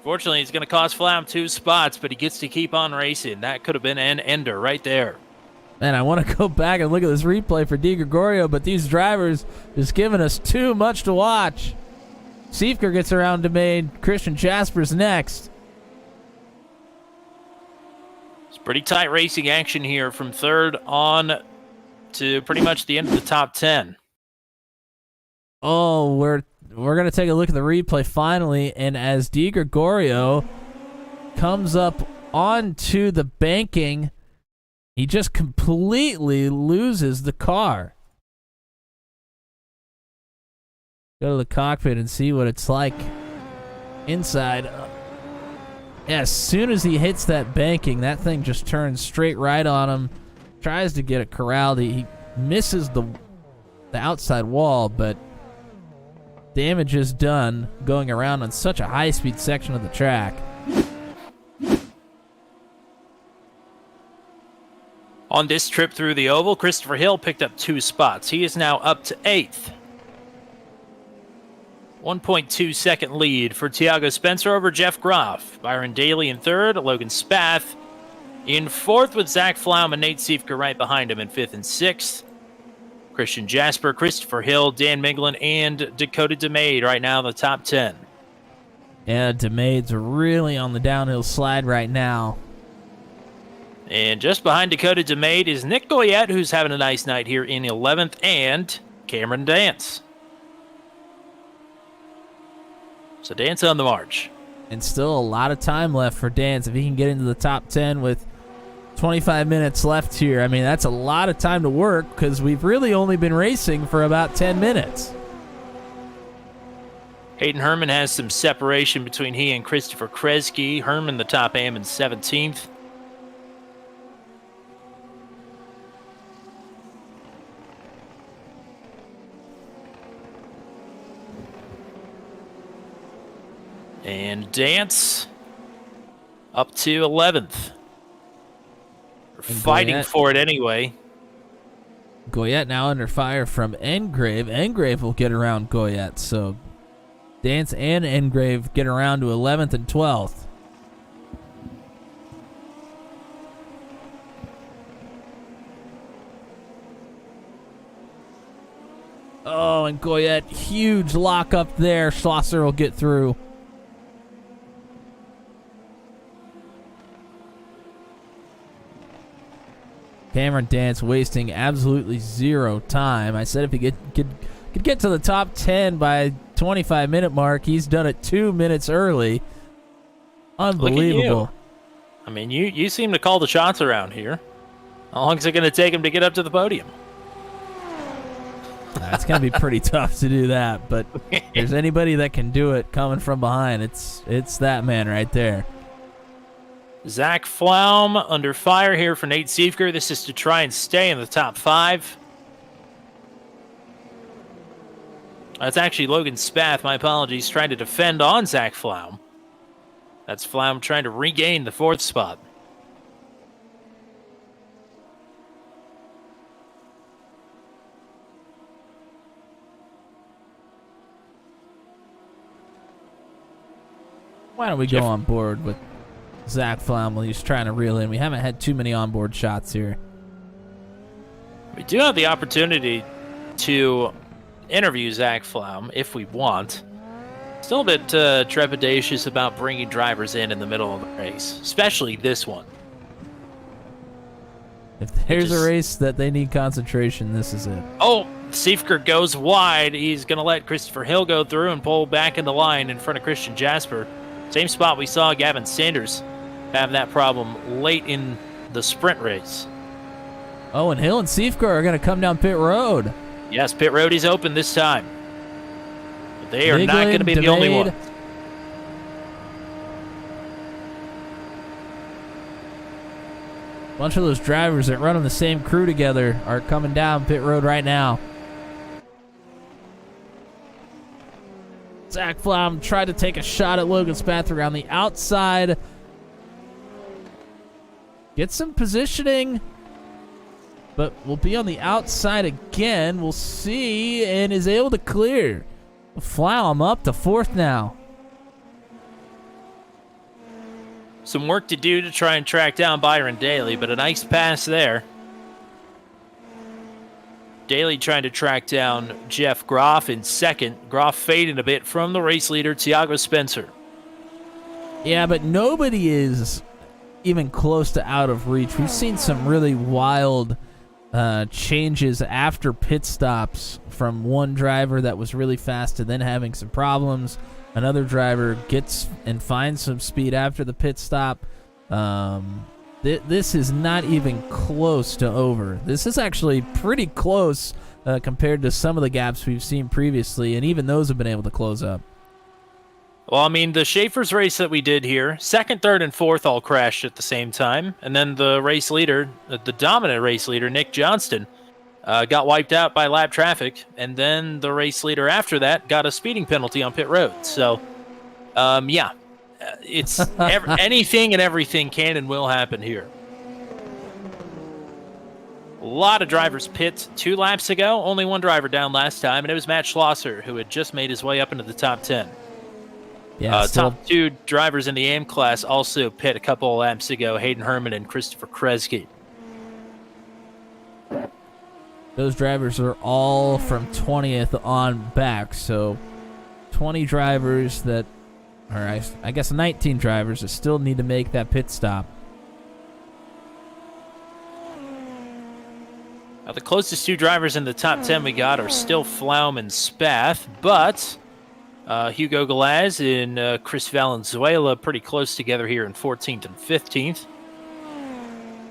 Fortunately, it's going to cost Flaum 2 spots, but he gets to keep on racing. That could have been an ender right there. Man, I want to go back and look at this replay for Di Gregorio, but these drivers just giving us too much to watch. Siefker gets around to main. Christian Jasper's next. It's pretty tight racing action here from third on to pretty much the end of the top 10. Oh, we're going to take a look at the replay finally, and as Di Gregorio comes up onto the banking, he just completely loses the car. Go to the cockpit and see what it's like inside. Yeah, as soon as he hits that banking, that thing just turns straight right on him. Tries to get it corralled. He misses the outside wall, but damage is done going around on such a high-speed section of the track. On this trip through the oval, Christopher Hill picked up 2 spots. He is now up to 8th. 1.2 second lead for Tiago Spencer over Jeff Groff. Byron Daly in 3rd, Logan Spath in 4th with Zach Flaum and Nate Siefker right behind him in 5th and 6th. Christian Jasper, Christopher Hill, Dan Minglin, and Dakota DeMade right now in the top 10. Yeah, DeMade's really on the downhill slide right now. And just behind Dakota DeMade is Nick Goyette, who's having a nice night here in 11th, and Cameron Dance. So Dance on the march. And still a lot of time left for Dance. If he can get into the top 10 with 25 minutes left here, I mean, that's a lot of time to work because we've really only been racing for about 10 minutes. Hayden Herman has some separation between he and Christopher Kresge. Herman the top AM in 17th. And Dance up to 11th. We're fighting Goyette for it anyway. Goyette now under fire from Engrave. Engrave will get around Goyette, so Dance and Engrave get around to 11th and 12th. Oh, and Goyette, huge lock up there. Schlosser will get through. Cameron Dance wasting absolutely zero time. I said if he could get to the top 10 by 25-minute mark, he's done it 2 minutes early. Unbelievable. I mean, you seem to call the shots around here. How long is it going to take him to get up to the podium? It's going to be pretty tough to do that, but if there's anybody that can do it coming from behind, it's that man right there. Zach Flaum under fire here for Nate Siefker. This is to try and stay in the top 5. That's actually Logan Spath, my apologies, trying to defend on Zach Flaum. That's Flaum trying to regain the 4th spot. Why don't we go on board with Zach Flaum while he's trying to reel in? We haven't had too many onboard shots here. We do have the opportunity to interview Zach Flaum if we want. Still a bit trepidatious about bringing drivers in the middle of the race, especially this one. If there's a race that they need concentration, this is it. Oh, Siefker goes wide. He's going to let Christopher Hill go through and pull back in the line in front of Christian Jasper. Same spot we saw Gavin Sanders have that problem late in the sprint race. Oh, and Hill and Siefker are going to come down pit road. Yes, pit road is open this time. But they are not going to be the only ones. A bunch of those drivers that run on the same crew together are coming down pit road right now. Zach Flom tried to take a shot at Logan Spath around the outside. Get some positioning, but will be on the outside again. We'll see, and is able to clear. Flom up to fourth now. Some work to do to try and track down Byron Daly, but a nice pass there. Daly trying to track down Jeff Groff in second. Groff fading a bit from the race leader, Tiago Spencer. Yeah, but nobody is even close to out of reach. We've seen some really wild changes after pit stops from one driver that was really fast to then having some problems. Another driver gets and finds some speed after the pit stop. This is not even close to over. This is actually pretty close compared to some of the gaps we've seen previously, and even those have been able to close up. Well, I mean, the Schaefer's race that we did here, second, third, and fourth all crashed at the same time, and then the race leader, the dominant race leader, Nick Johnston, got wiped out by lap traffic, and then the race leader after that got a speeding penalty on pit road. So, yeah, it's anything and everything can and will happen here. A lot of drivers pit 2 laps ago. Only one driver down last time, and it was Matt Schlosser, who had just made his way up into the top 10. Yeah, top 2 drivers in the AM class also pit a couple of laps ago, Hayden Herman and Christopher Kresge. Those drivers are all from 20th on back, so 20 drivers that, or I guess 19 drivers that still need to make that pit stop. Now, the closest 2 drivers in the top 10 we got are still Flaum and Spath, but Hugo Galaz and Chris Valenzuela pretty close together here in 14th and 15th,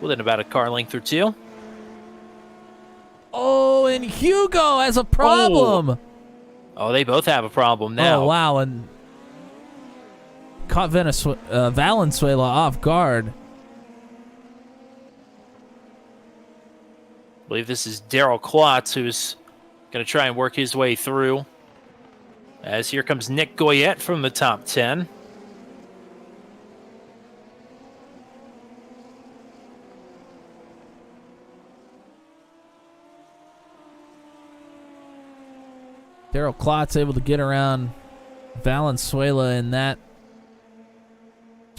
within about a car length or 2. Oh, and Hugo has a problem. Oh, they both have a problem now. Oh, wow, and caught Valenzuela off guard. I believe this is Daryl Klotz, who's going to try and work his way through. As here comes Nick Goyette from the top 10. Daryl Klotz able to get around Valenzuela in that.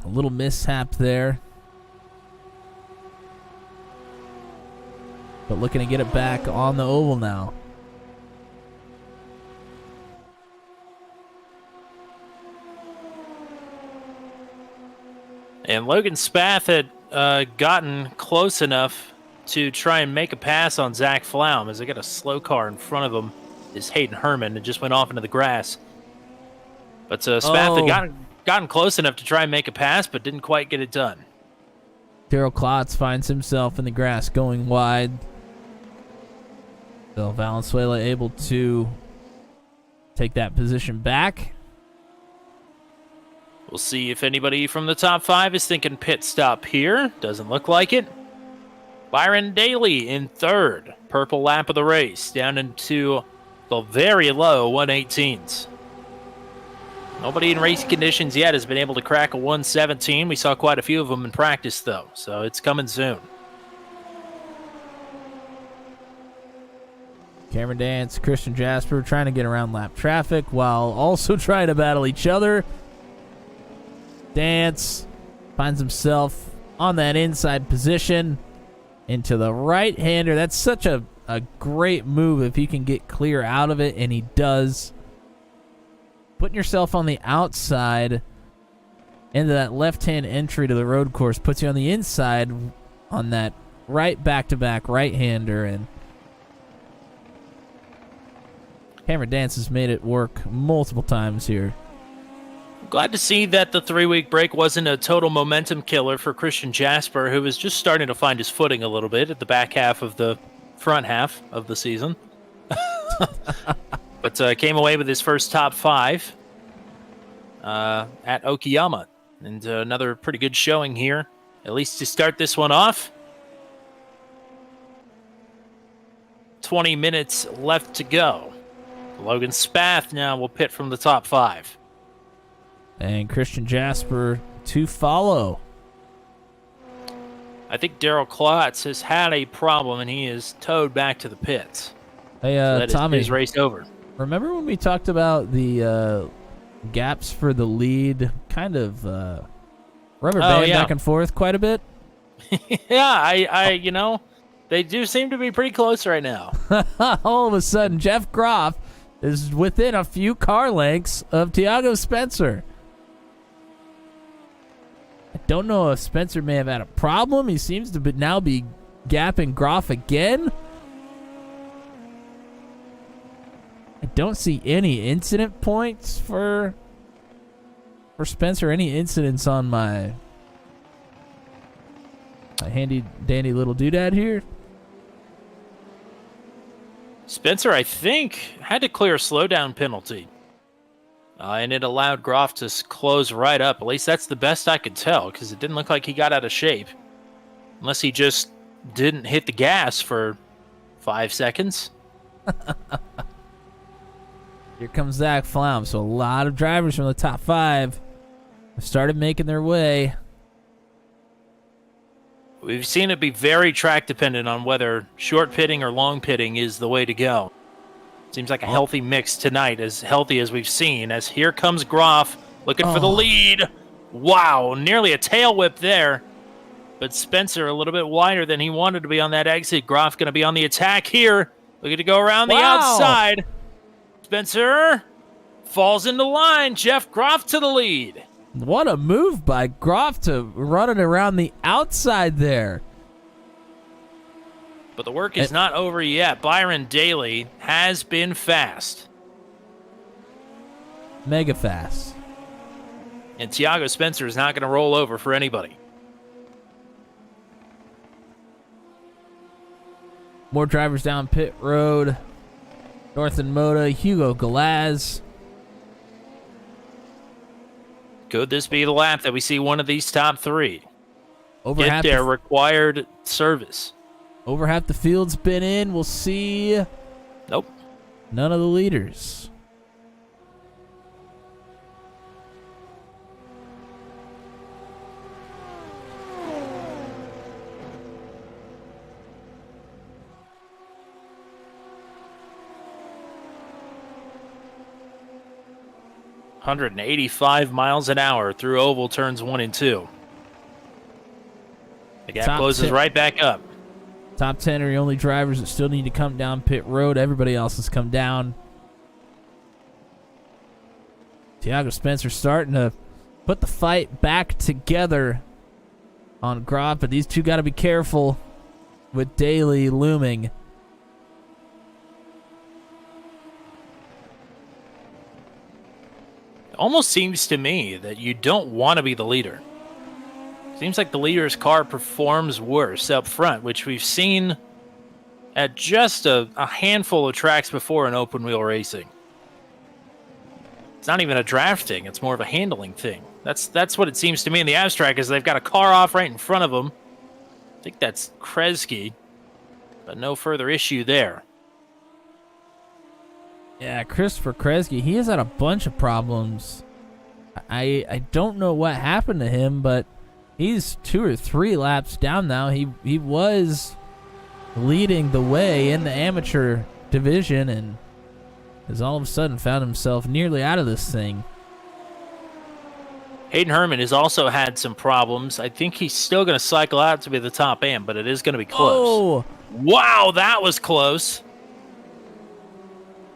A little mishap there. But looking to get it back on the oval now. And Logan Spath had gotten close enough to try and make a pass on Zach Flaum as they got a slow car in front of him. Is Hayden Herman and just went off into the grass. But Spath had gotten close enough to try and make a pass, but didn't quite get it done. Daryl Klotz finds himself in the grass going wide. So Valenzuela able to take that position back. We'll see if anybody from the top 5 is thinking pit stop here. Doesn't look like it. Byron Daly in third. Purple lap of the race. Down into the very low 118s. Nobody in race conditions yet has been able to crack a 117. We saw quite a few of them in practice, though, so it's coming soon. Cameron Dance, Christian Jasper trying to get around lap traffic while also trying to battle each other. Dance finds himself on that inside position into the right-hander. That's such a great move if he can get clear out of it, and he does. Putting yourself on the outside into that left-hand entry to the road course puts you on the inside on that right back-to-back right-hander, and Cameron Dance has made it work multiple times here. Glad to see that the 3-week break wasn't a total momentum killer for Christian Jasper, who was just starting to find his footing a little bit at the back half of the front half of the season. But came away with his first top 5 at Okayama. And another pretty good showing here, at least to start this one off. 20 minutes left to go. Logan Spath now will pit from the top 5. And Christian Jasper to follow. I think Daryl Klotz has had a problem, and he is towed back to the pits. Hey, So that Tommy, is race over. remember when we talked about the gaps for the lead kind of rubber band back and forth quite a bit? Yeah, they do seem to be pretty close right now. All of a sudden, Jeff Groff is within a few car lengths of Tiago Spencer. I don't know if Spencer may have had a problem. He seems to now be gapping Groff again. I don't see any incident points for Spencer. Any incidents on my handy dandy little doodad here? Spencer, I think, had to clear a slowdown penalty. And it allowed Groff to close right up. At least that's the best I could tell, because it didn't look like he got out of shape. Unless he just didn't hit the gas for 5 seconds. Here comes Zach Flaum. So a lot of drivers from the top 5 have started making their way. We've seen it be very track dependent on whether short pitting or long pitting is the way to go. Seems like a healthy mix tonight, as healthy as we've seen, as here comes Groff looking for the lead. Wow, nearly a tail whip there. But Spencer a little bit wider than he wanted to be on that exit. Groff going to be on the attack here. Looking to go around the outside. Spencer falls into line. Jeff Groff to the lead. What a move by Groff to run it around the outside there. But the work is not over yet. Byron Daly has been fast. Mega fast. And Tiago Spencer is not going to roll over for anybody. More drivers down pit road. Northern Moda, Hugo Galaz. Could this be the lap that we see one of these top 3 Over get their required service? Over half the field's been in. We'll see. Nope. None of the leaders. .185 miles an hour through oval turns 1 and 2. The gap closes right back up. Top 10 are the only drivers that still need to come down pit road. Everybody else has come down. Tiago Spencer starting to put the fight back together on Groff, but these two got to be careful with Daly looming. It almost seems to me that you don't want to be the leader. Seems like the leader's car performs worse up front, which we've seen at just a handful of tracks before in open wheel racing. It's not even a drafting, it's more of a handling thing. That's what it seems to me in the abstract, is they've got a car off right in front of them. I think that's Kresge, but no further issue there. Yeah, Christopher Kresge, he has had a bunch of problems. I don't know what happened to him, but he's 2 or 3 laps down now. He was leading the way in the amateur division and has all of a sudden found himself nearly out of this thing. Hayden Herman has also had some problems. I think he's still going to cycle out to be the top end, but it is going to be close. Oh! Wow, that was close.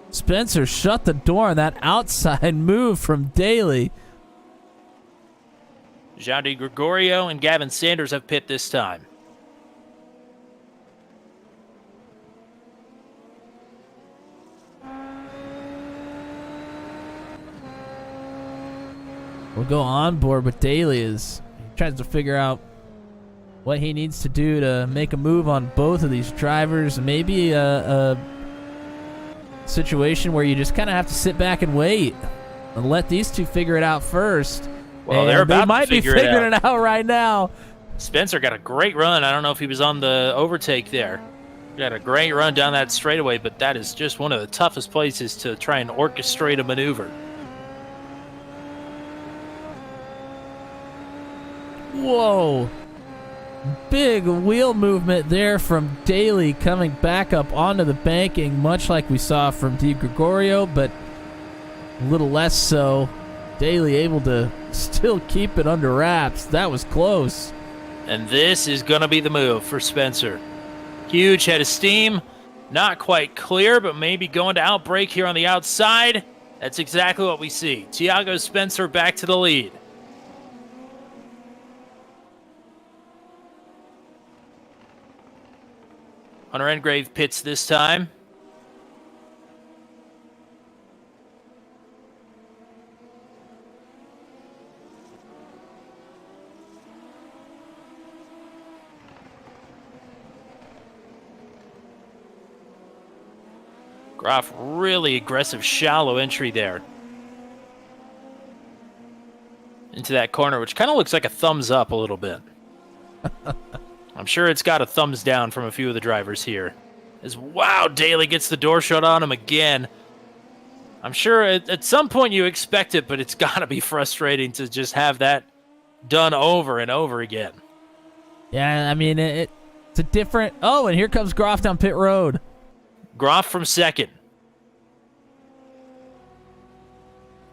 Spencer shut the door on that outside move from Daly. Jean Gregorio and Gavin Sanders have pit this time. We'll go on board with Daly as he tries to figure out what he needs to do to make a move on both of these drivers. Maybe a situation where you just kind of have to sit back and wait and let these two figure it out first. Well, and they might be figuring it out right now. Spencer got a great run. I don't know if he was on the overtake there. Got a great run down that straightaway, but that is just one of the toughest places to try and orchestrate a maneuver. Whoa. Big wheel movement there from Daly coming back up onto the banking, much like we saw from Di Gregorio, but a little less so. Daly able to still keep it under wraps. That was close. And this is going to be the move for Spencer. Huge head of steam. Not quite clear, but maybe going to outbrake here on the outside. That's exactly what we see. Tiago Spencer back to the lead. Hunter Engrave pits this time. Groff, really aggressive, shallow entry there. Into that corner, which kind of looks like a thumbs up a little bit. I'm sure it's got a thumbs down from a few of the drivers here. As wow, Daly gets the door shut on him again. I'm sure at some point you expect it, but it's got to be frustrating to just have that done over and over again. Yeah, I mean, it's a different... Oh, and here comes Groff down pit road. Groff from second.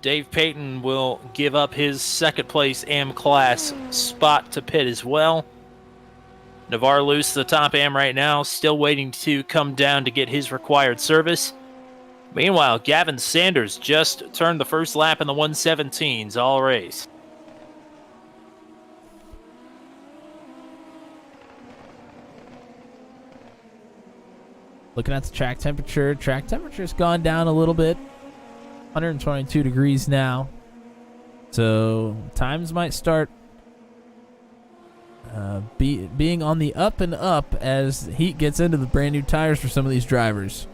Dave Payton will give up his second place AM class spot to pit as well. Navarre Luce, the top AM right now, still waiting to come down to get his required service. Meanwhile, Gavin Sanders just turned the first lap in the 117s all race. Looking at the track temperature. Track temperature's gone down a little bit. 122 degrees now. So times might start being on the up and up as heat gets into the brand new tires for some of these drivers.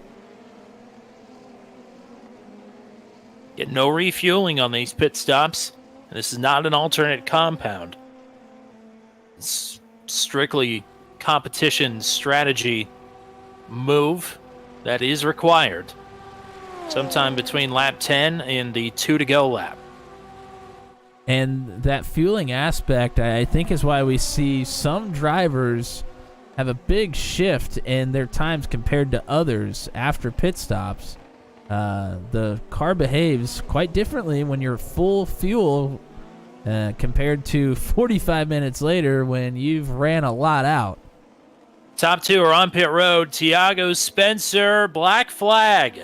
Get no refueling on these pit stops. This is not an alternate compound. It's strictly competition strategy move that is required sometime between lap 10 and the 2 to go lap. And that fueling aspect, I think, is why we see some drivers have a big shift in their times compared to others after pit stops. The car behaves quite differently when you're full fuel compared to 45 minutes later when you've ran a lot out. Top two are on pit road. Tiago Spencer, black flag.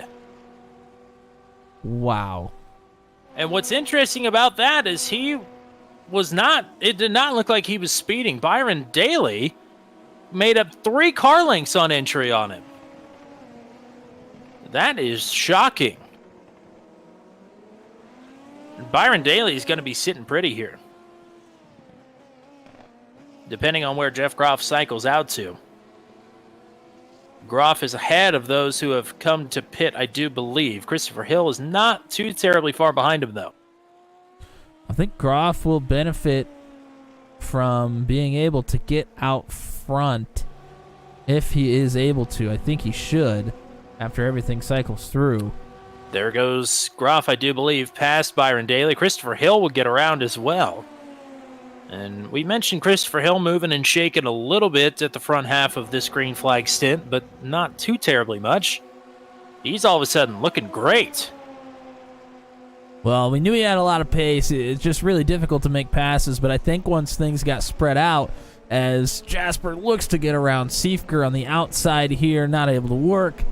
Wow. And what's interesting about that is it did not look like he was speeding. Byron Daly made up 3 car lengths on entry on him. That is shocking. Byron Daly is going to be sitting pretty here, depending on where Jeff Groff cycles out to. Groff is ahead of those who have come to pit, I do believe. Christopher Hill is not too terribly far behind him, though. I think Groff will benefit from being able to get out front if he is able to. I think he should after everything cycles through. There goes Groff, I do believe, past Byron Daly. Christopher Hill will get around as well. And we mentioned Christopher Hill moving and shaking a little bit at the front half of this green flag stint, but not too terribly much. He's all of a sudden looking great. Well, we knew he had a lot of pace. It's just really difficult to make passes, but I think once things got spread out, as Jasper looks to get around Siefker on the outside here, not able to work.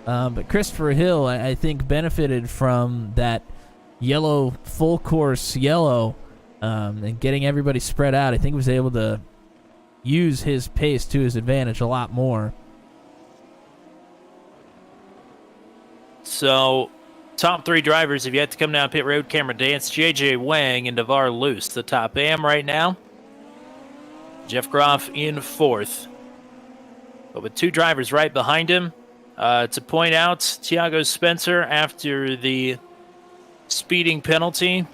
But Christopher Hill, I think, benefited from that yellow, full course yellow, and getting everybody spread out. I think he was able to use his pace to his advantage a lot more. So, top 3 drivers have yet to come down pit road. Cameron Dance, JJ Wang, and Navarre Luce, the top AM right now. Jeff Groff in 4th. But with 2 drivers right behind him, to point out, Tiago Spencer, after the speeding penalty,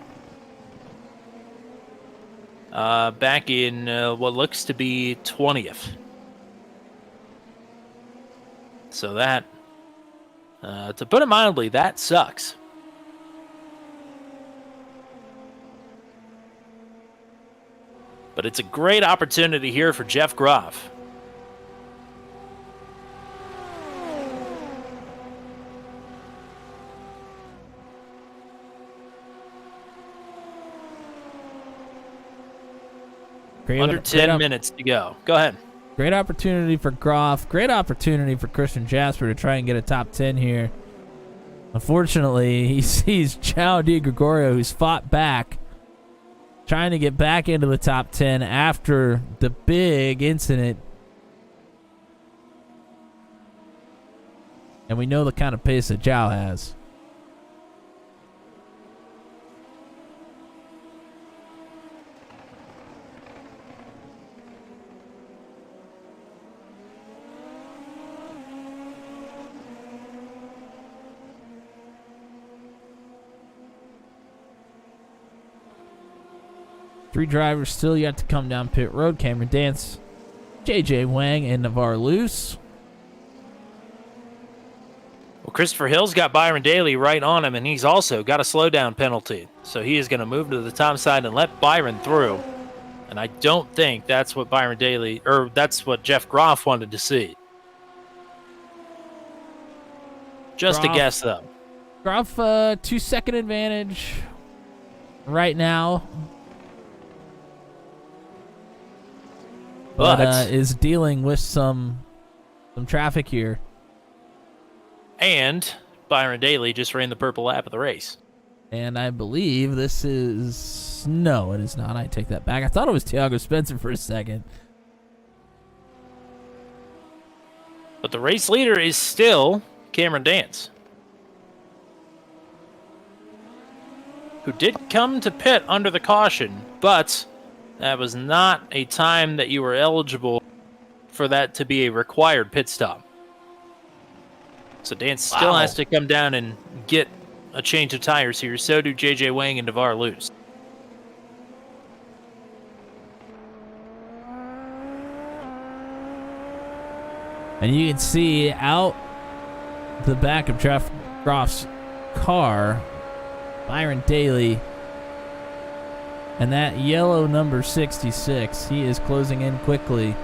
back in what looks to be 20th. So that, to put it mildly, that sucks. But it's a great opportunity here for Jeff Groff. Under 10 minutes to go. Go ahead. Great opportunity for Groff. Great opportunity for Christian Jasper to try and get a top 10 here. Unfortunately, he sees João Di Gregorio, who's fought back, trying to get back into the top 10 after the big incident. And we know the kind of pace that João has. Three drivers still yet to come down pit road. Cameron Dance, JJ Wang, and Navarre Luce. Well, Christopher Hill's got Byron Daly right on him, and he's also got a slowdown penalty. So he is going to move to the top side and let Byron through. And I don't think that's what Byron Daly, or that's what Jeff Groff wanted to see. Just a guess, though. Groff, 2-second advantage right now. But is dealing with some traffic here. And Byron Daly just ran the purple lap of the race. And I believe this is... No, it is not. I take that back. I thought it was Thiago Spencer for a second. But the race leader is still Cameron Dance, who did come to pit under the caution, but that was not a time that you were eligible for that to be a required pit stop. So Dance still has to come down and get a change of tires here. So do JJ Wang and Navarre Luce. And you can see out the back of Jeff Groff's car, Byron Daly. And that yellow number 66, he is closing in quickly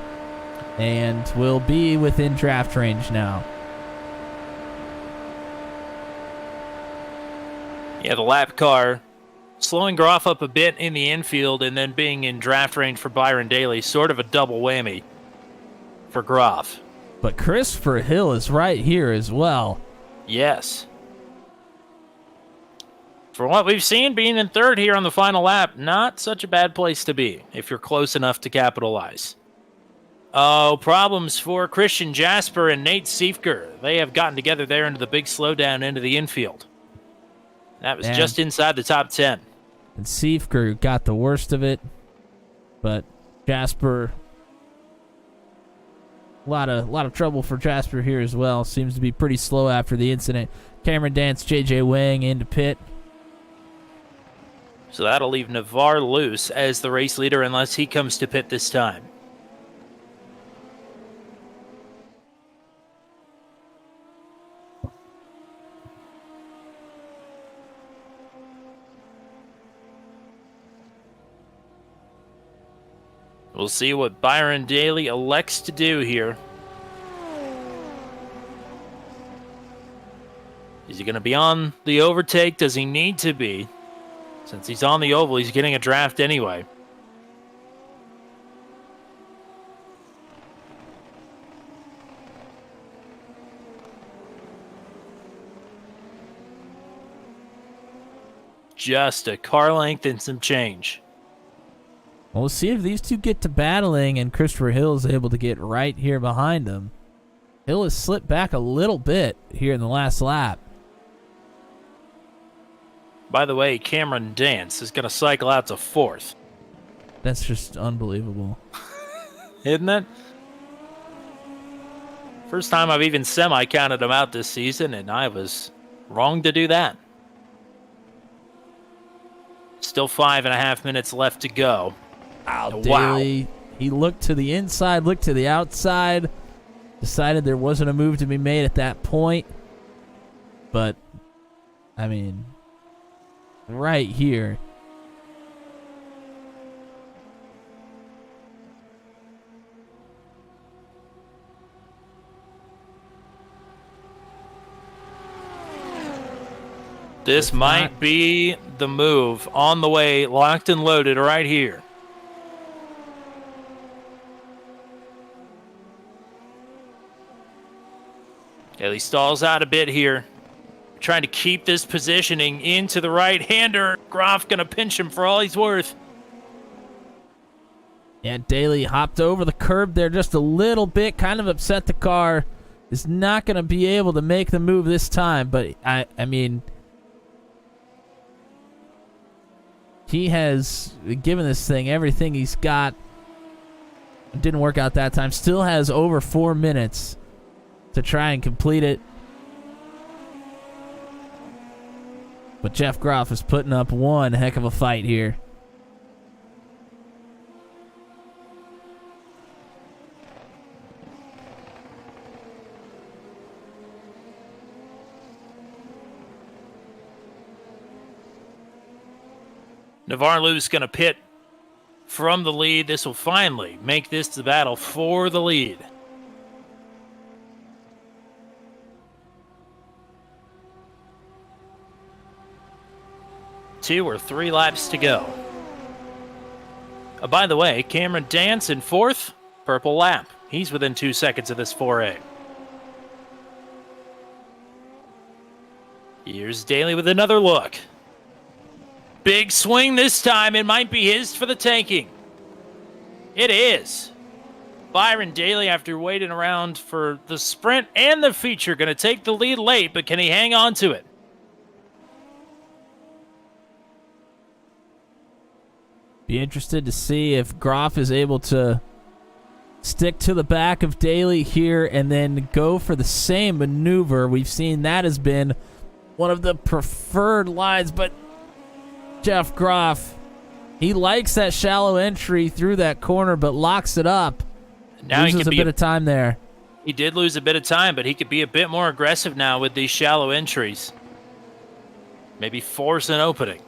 and will be within draft range now. Yeah, the lap car slowing Groff up a bit in the infield and then being in draft range for Byron Daly. Sort of a double whammy for Groff. But Christopher Hill is right here as well. Yes. For what we've seen, being in third here on the final lap, not such a bad place to be if you're close enough to capitalize. Oh, problems for Christian Jasper and Nate Siefker. They have gotten together there into the big slowdown into the infield. That was just inside the top 10. And Siefker got the worst of it, but Jasper, a lot of trouble for Jasper here as well. Seems to be pretty slow after the incident. Cameron Dance, JJ Wang into pit. So that'll leave Navarre Luce as the race leader unless he comes to pit this time. We'll see what Byron Daly elects to do here. Is he going to be on the overtake? Does he need to be? Since he's on the oval, he's getting a draft anyway. Just a car length and some change. Well, we'll see if these two get to battling and Christopher Hill is able to get right here behind them. Hill has slipped back a little bit here in the last lap. By the way, Cameron Dance is going to cycle out to fourth. That's just unbelievable. Isn't it? First time I've even semi-counted him out this season, and I was wrong to do that. Still 5.5 minutes left to go. Daly, he looked to the inside, looked to the outside, decided there wasn't a move to be made at that point. But, I mean, right here. This might be the move on the way, locked and loaded right here. Daly stalls out a bit here. Trying to keep this positioning into the right-hander. Groff going to pinch him for all he's worth. Yeah, Daly hopped over the curb there just a little bit, kind of upset the car. Is not going to be able to make the move this time, but I mean, he has given this thing everything he's got. It didn't work out that time. Still has over 4 minutes to try and complete it. But Jeff Groff is putting up one heck of a fight here. Navarlu's going to pit from the lead. This will finally make this the battle for the lead. Two or three laps to go. By the way, Cameron Dance in fourth, purple lap. He's within 2 seconds of this 4A. Here's Daly with another look. Big swing this time. It might be his for the taking. It is. Byron Daly, after waiting around for the sprint and the feature, going to take the lead late, but can he hang on to it? Be interested to see if Groff is able to stick to the back of Daly here and then go for the same maneuver. We've seen that has been one of the preferred lines, but Jeff Groff, he likes that shallow entry through that corner, but locks it up. Now loses a bit of time there. He did lose a bit of time, but he could be a bit more aggressive now with these shallow entries. Maybe force an opening,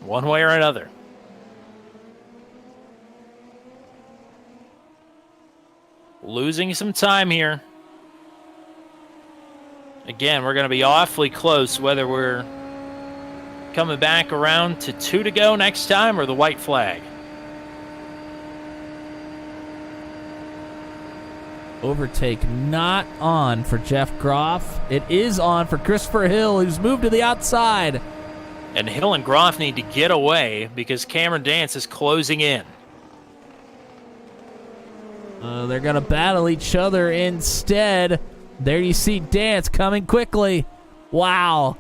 one way or another. Losing some time here. Again, we're going to be awfully close whether we're coming back around to 2 to go next time or the white flag. Overtake not on for Jeff Groff. It is on for Christopher Hill, who's moved to the outside. And Hill and Groff need to get away because Cameron Dance is closing in. They're going to battle each other instead. There you see Dance coming quickly. Wow.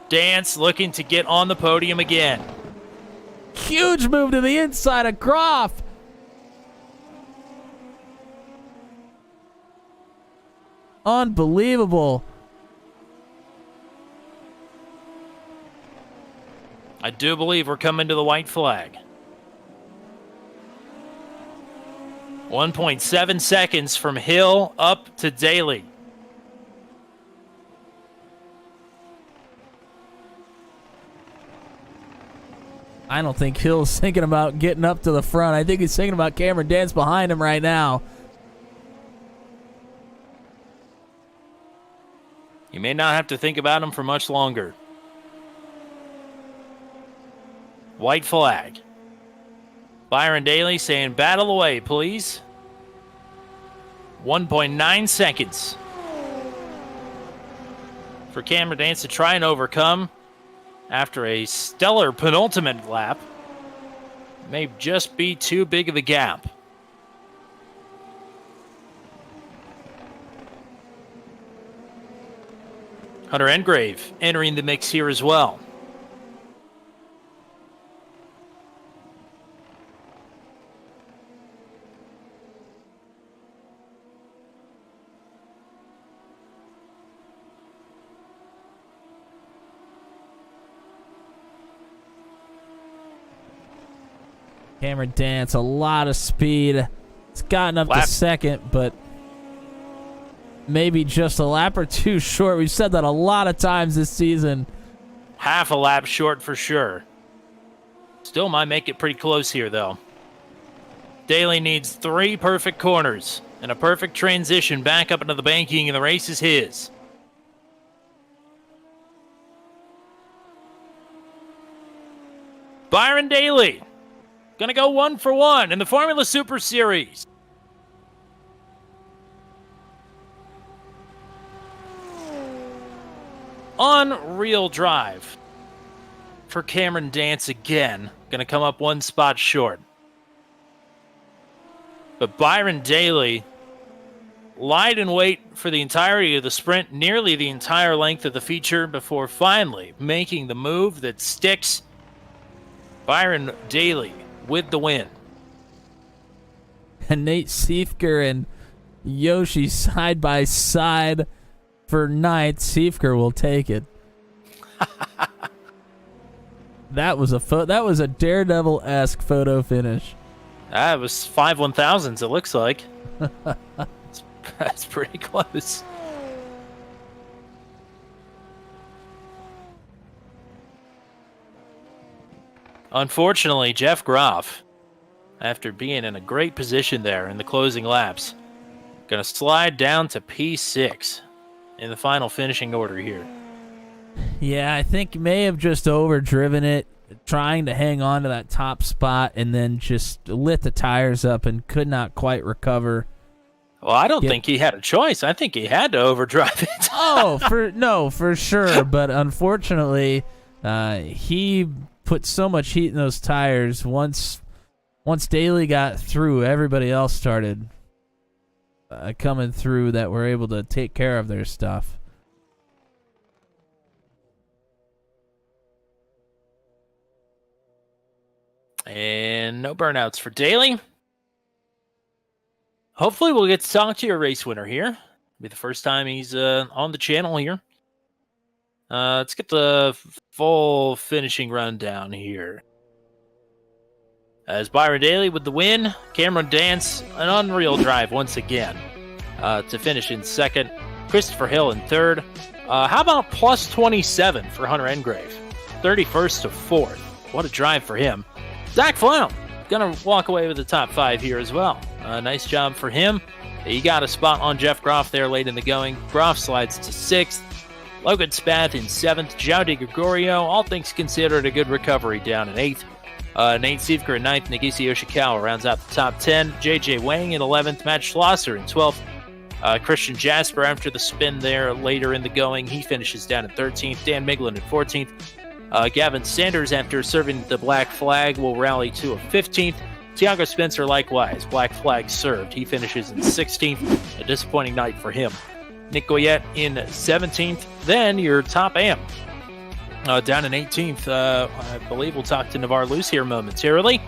Dance looking to get on the podium again. Huge move to the inside of Groff. Unbelievable. I do believe we're coming to the white flag. 1.7 seconds from Hill up to Daly. I don't think Hill's thinking about getting up to the front. I think he's thinking about Cameron Dance behind him right now. You may not have to think about him for much longer. White flag. Byron Daly saying, battle away, please. 1.9 seconds for Cameron Dance to try and overcome after a stellar penultimate lap. May just be too big of a gap. Hunter Engrave entering the mix here as well. Cameron Dance, a lot of speed. It's gotten up to second, but maybe just a lap or two short. We've said that a lot of times this season. Half a lap short for sure. Still might make it pretty close here, though. Daly needs 3 perfect corners and a perfect transition back up into the banking, and the race is his. Byron Daly gonna go 1 for 1 in the Formula Super Series. Unreal drive for Cameron Dance again. Gonna come up 1 spot short. But Byron Daly lied in wait for the entirety of the sprint, nearly the entire length of the feature, before finally making the move that sticks. Byron Daly with the win. And Nate Siefker and Yoshi side by side for 9th. Siefker will take it. That was a Daredevil-esque photo finish. That was 5 1,000s, it looks like. That's pretty close. Unfortunately, Jeff Groff, after being in a great position there in the closing laps, going to slide down to P6 in the final finishing order here. Yeah, I think he may have just overdriven it, trying to hang on to that top spot, and then just lit the tires up and could not quite recover. Well, I don't think he had a choice. I think he had to overdrive it. For sure. But unfortunately, he put so much heat in those tires. Once Daly got through, everybody else started coming through that were able to take care of their stuff. And no burnouts for Daly. Hopefully we'll get to talk to your race winner here. It'll be the first time he's on the channel here. Let's get the full finishing rundown here. As Byron Daly with the win, Cameron Dance, an unreal drive once again to finish in 2nd. Christopher Hill in 3rd. How about plus 27 for Hunter Engrave? 31st to 4th. What a drive for him. Zach Flown going to walk away with the top 5 here as well. Nice job for him. He got a spot on Jeff Groff there late in the going. Groff slides to 6th. Logan Spath in 7th. João de Gregorio, all things considered, a good recovery down in 8th. Nate Siefker in 9th. Nagisa Yoshikawa rounds out the top 10. JJ Wang in 11th. Matt Schlosser in 12th. Christian Jasper, after the spin there later in the going, he finishes down in 13th. Dan Miglin in 14th. Gavin Sanders, after serving the black flag, will rally to a 15th. Tiago Spencer, likewise, black flag served. He finishes in 16th. A disappointing night for him. Nick Goyette in 17th. Then your top AM down in 18th. I believe we'll talk to Navarre Luce here momentarily.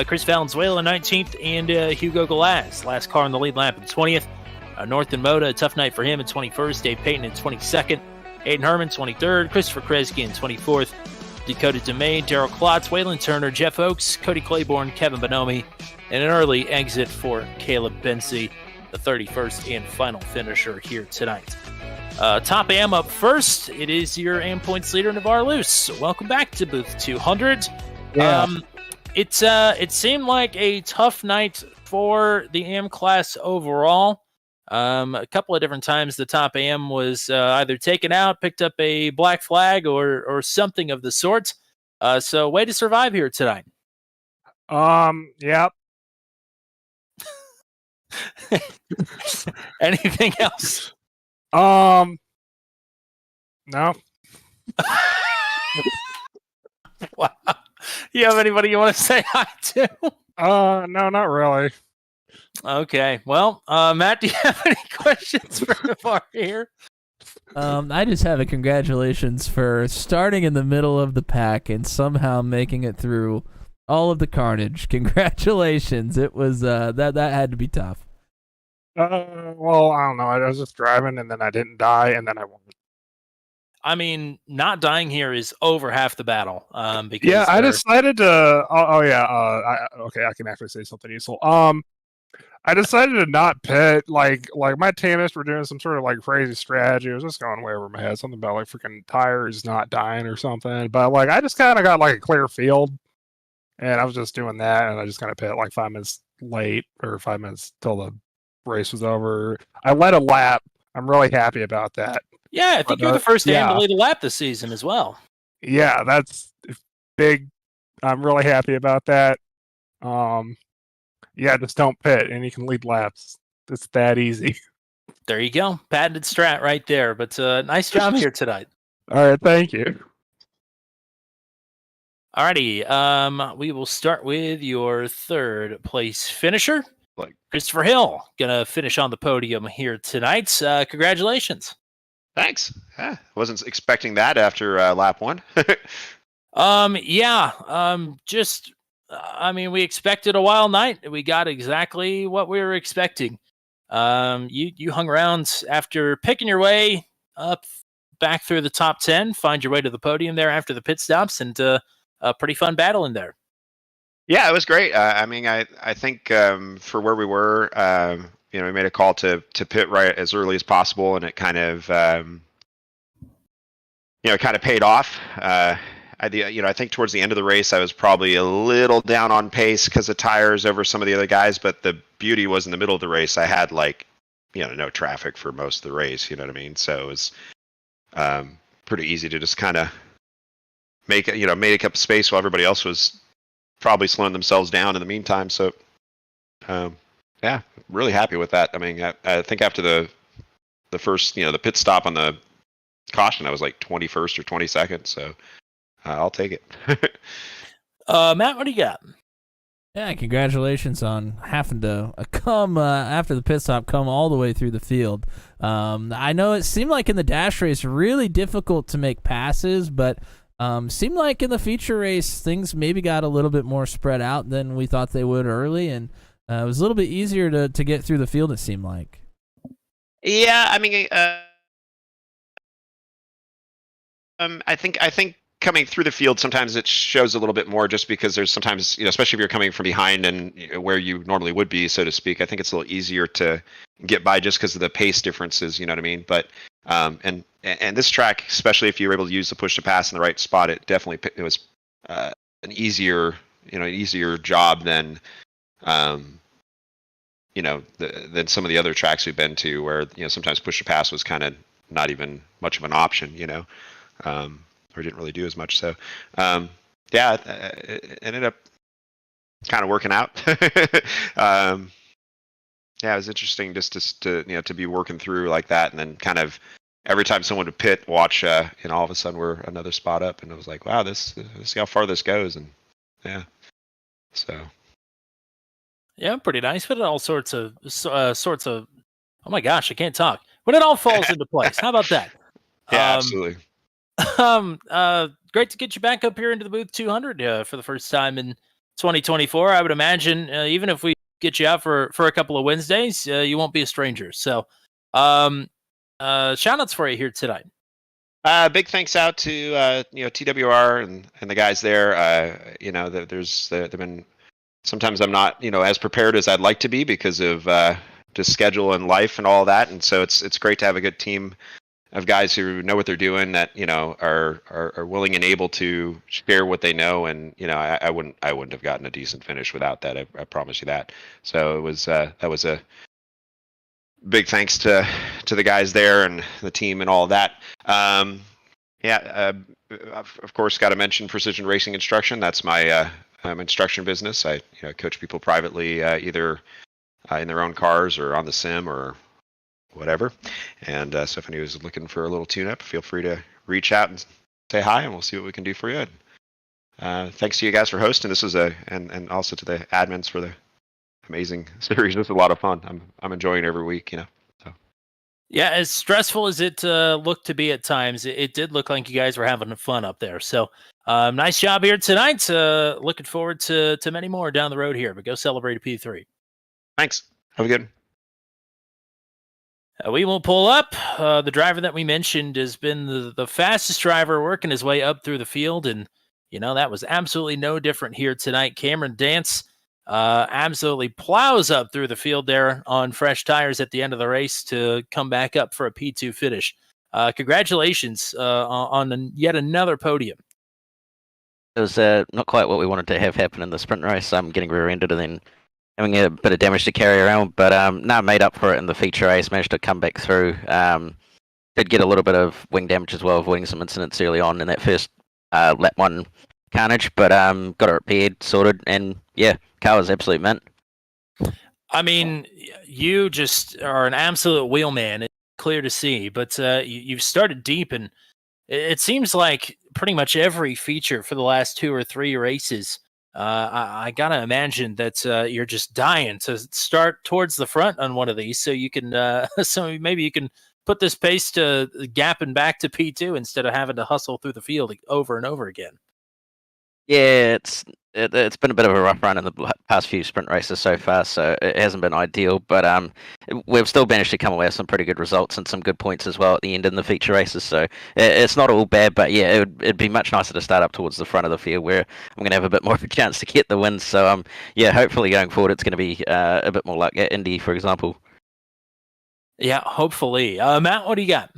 Chris Valenzuela in 19th, and Hugo Galaz, last car on the lead lap in 20th. Norton Moda, a tough night for him in 21st. Dave Payton in 22nd. Aiden Herman, 23rd. Christopher Kresge in 24th. Dakota DeMay, Daryl Klotz, Waylon Turner, Jeff Oakes, Cody Claiborne, Kevin Bonomi, and an early exit for Caleb Bensi, the 31st and final finisher here tonight. Top AM up first. It is your AM points leader, Navarre Luce. Welcome back to Booth 200. Yeah. It seemed like a tough night for the AM class overall. A couple of different times the top AM was either taken out, picked up a black flag, or something of the sort. So way to survive here tonight. Yep. Anything else? No. Wow. You have anybody you want to say hi to? No, not really. Okay. Well, Matt, do you have any questions for Navarre here? I just have a congratulations for starting in the middle of the pack and somehow making it through all of the carnage. Congratulations. It was that had to be tough. Well, I don't know. I was just driving and then I didn't die and then I won. I mean, not dying here is over half the battle. Because yeah, I decided to. Okay, I can actually say something useful. I decided to not pit. Like my teammates were doing some sort of like crazy strategy. It was just going way over my head. Something about like freaking tires not dying or something. But like I just kind of got like a clear field, and I was just doing that, and I just kind of pit like 5 minutes late or 5 minutes till the race was over. I led a lap. I'm really happy about that. Yeah, I think you're the first AM to lead a lap this season as well. Yeah, that's big. I'm really happy about that. Yeah, just don't pit, and you can lead laps. It's that easy. There you go. Patented strat right there. But nice job here tonight. All right, thank you. Alrighty, we will start with your third place finisher, Christopher Hill, gonna finish on the podium here tonight. Congratulations. Thanks. Yeah, wasn't expecting that after lap 1. We expected a wild night. We got exactly what we were expecting. You hung around after picking your way up back through the top 10, find your way to the podium there after the pit stops, and a pretty fun battle in there. Yeah, it was great. I think for where we were, we made a call to pit right as early as possible, and it kind of paid off. I think towards the end of the race, I was probably a little down on pace because of tires over some of the other guys, but the beauty was in the middle of the race, I had no traffic for most of the race, you know what I mean? So it was pretty easy to just kind of make up space while everybody else was probably slowing themselves down in the meantime. So, yeah, really happy with that. I mean, I think after the first, the pit stop on the caution, I was like 21st or 22nd. So I'll take it. Matt, what do you got? Yeah, congratulations on having to come after the pit stop, come all the way through the field. I know it seemed like in the dash race, really difficult to make passes, but seemed like in the feature race, things maybe got a little bit more spread out than we thought they would early, and it was a little bit easier to get through the field, it seemed like. Yeah, I mean, I think coming through the field, sometimes it shows a little bit more just because there's sometimes, especially if you're coming from behind and where you normally would be, so to speak, I think it's a little easier to get by just because of the pace differences, you know what I mean? But, and this track, especially if you were able to use the push to pass in the right spot, it was an easier job than, than some of the other tracks we've been to where, sometimes push to pass was kind of not even much of an option, or didn't really do as much. So, it ended up kind of working out. Yeah, it was interesting just to be working through like that, and then kind of every time someone would pit, watch, and all of a sudden we're another spot up, and it was like, wow, let's see how far this goes, and yeah, so. Yeah, pretty nice. But all sorts of. Oh my gosh, I can't talk. But it all falls into place. How about that? Yeah, absolutely. Great to get you back up here into the booth 200 for the first time in 2024. I would imagine even if we get you out for a couple of Wednesdays, you won't be a stranger. So, shout outs for you here tonight. Big thanks out to TWR and the guys there. They've been, sometimes I'm not as prepared as I'd like to be because of just schedule and life and all that, and so it's great to have a good team of guys who know what they're doing, that are willing and able to share what they know, and I wouldn't have gotten a decent finish without that. I promise you that. So it was that was a big thanks to the guys there and the team and all of that. Of course, got to mention Precision Racing Instruction. That's my instruction business. I coach people privately, either in their own cars or on the sim or whatever. And so if anyone's looking for a little tune-up, feel free to reach out and say hi, and we'll see what we can do for you. Thanks to you guys for hosting. This was and also to the admins for the amazing series. It was a lot of fun. I'm enjoying it every week, So. Yeah, as stressful as it looked to be at times, it did look like you guys were having fun up there. So nice job here tonight. Looking forward to many more down the road here, but go celebrate a P3. Thanks. Have a good one. We will pull up. The driver that we mentioned has been the fastest driver working his way up through the field, and that was absolutely no different here tonight. Cameron Dance absolutely plows up through the field there on fresh tires at the end of the race to come back up for a P2 finish. Congratulations on yet another podium. It was not quite what we wanted to have happen in the sprint race. Getting rear-ended and then having a bit of damage to carry around, but made up for it in the feature race. Managed to come back through. Did get a little bit of wing damage as well, avoiding some incidents early on in that first lap one carnage, but got it repaired, sorted, and yeah, car was absolute mint. I mean, you just are an absolute wheelman. It's clear to see, but you've started deep, and it seems like pretty much every feature for the last 2 or 3 races. I gotta imagine that you're just dying to start towards the front on one of these, so you can, so maybe you can put this pace to gapping back to P2 instead of having to hustle through the field over and over again. Yeah, it's been a bit of a rough run in the past few sprint races so far, so it hasn't been ideal, but we've still managed to come away with some pretty good results and some good points as well at the end in the feature races, so it's not all bad, but yeah, it'd be much nicer to start up towards the front of the field where I'm going to have a bit more of a chance to get the wins, so yeah, hopefully going forward it's going to be a bit more luck at Indy, for example. Yeah, hopefully. Matt, what do you got?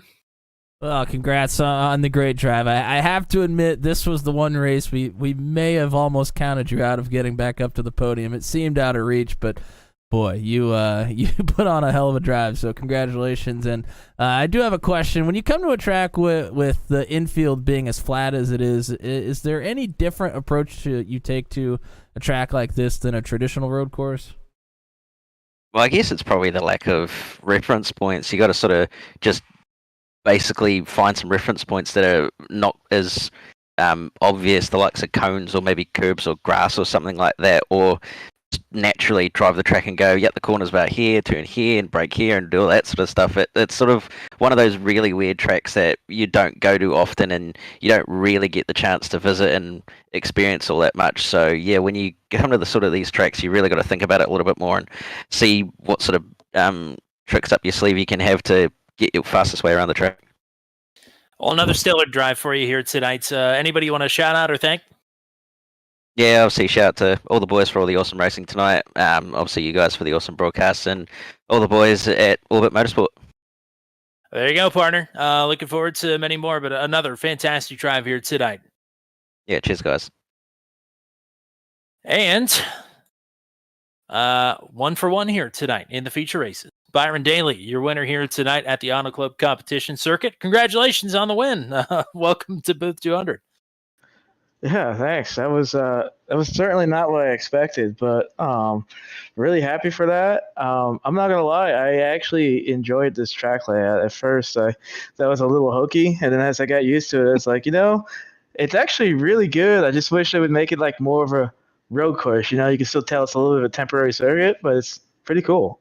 Well, congrats on the great drive. I have to admit, this was the one race we may have almost counted you out of getting back up to the podium. It seemed out of reach, but boy, you put on a hell of a drive, so congratulations. And I do have a question. When you come to a track with the infield being as flat as it is there any different approach you take to a track like this than a traditional road course? Well, I guess it's probably the lack of reference points. You got to sort of just basically find some reference points that are not as obvious, the likes of cones or maybe curbs or grass or something like that, or naturally drive the track and go, yep, the corner's about here, turn here and brake here and do all that sort of stuff. It's sort of one of those really weird tracks that you don't go to often and you don't really get the chance to visit and experience all that much. So yeah, when you come to the sort of these tracks, you really got to think about it a little bit more and see what sort of tricks up your sleeve you can have to get your fastest way around the track. Well, another stellar drive for you here tonight. Anybody you want to shout out or thank? Yeah, obviously shout out to all the boys for all the awesome racing tonight. Obviously you guys for the awesome broadcast and all the boys at Orbit Motorsport. There you go, partner. Looking forward to many more, but another fantastic drive here tonight. Yeah, cheers, guys. And 1 for 1 here tonight in the feature races. Byron Daly, your winner here tonight at the Auto Club competition circuit. Congratulations on the win. Welcome to Booth 200. Yeah, thanks. That was certainly not what I expected, but really happy for that. I'm not gonna lie, I actually enjoyed this track layout. At first, that was a little hokey, and then as I got used to it, it's like, it's actually really good. I just wish they would make it like more of a road course. You can still tell it's a little bit of a temporary circuit, but it's pretty cool.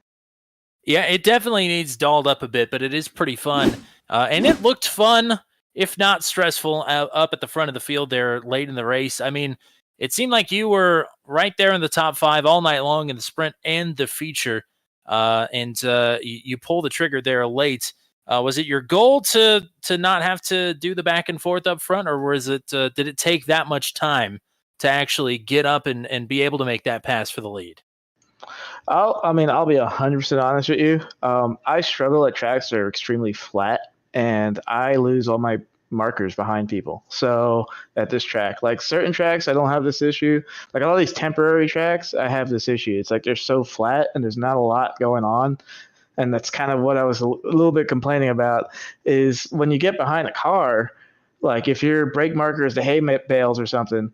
Yeah, it definitely needs dolled up a bit, but it is pretty fun. And it looked fun, if not stressful, up at the front of the field there late in the race. I mean, it seemed like you were right there in the top 5 all night long in the sprint and the feature, and you pulled the trigger there late. Was it your goal to not have to do the back and forth up front, or was it did it take that much time to actually get up and be able to make that pass for the lead? I'll be 100% honest with you. I struggle at tracks that are extremely flat, and I lose all my markers behind people. So at this track, like certain tracks, I don't have this issue. Like all these temporary tracks, I have this issue. It's like they're so flat and there's not a lot going on. And that's kind of what I was a little bit complaining about is when you get behind a car, like if your brake marker is the hay bales or something,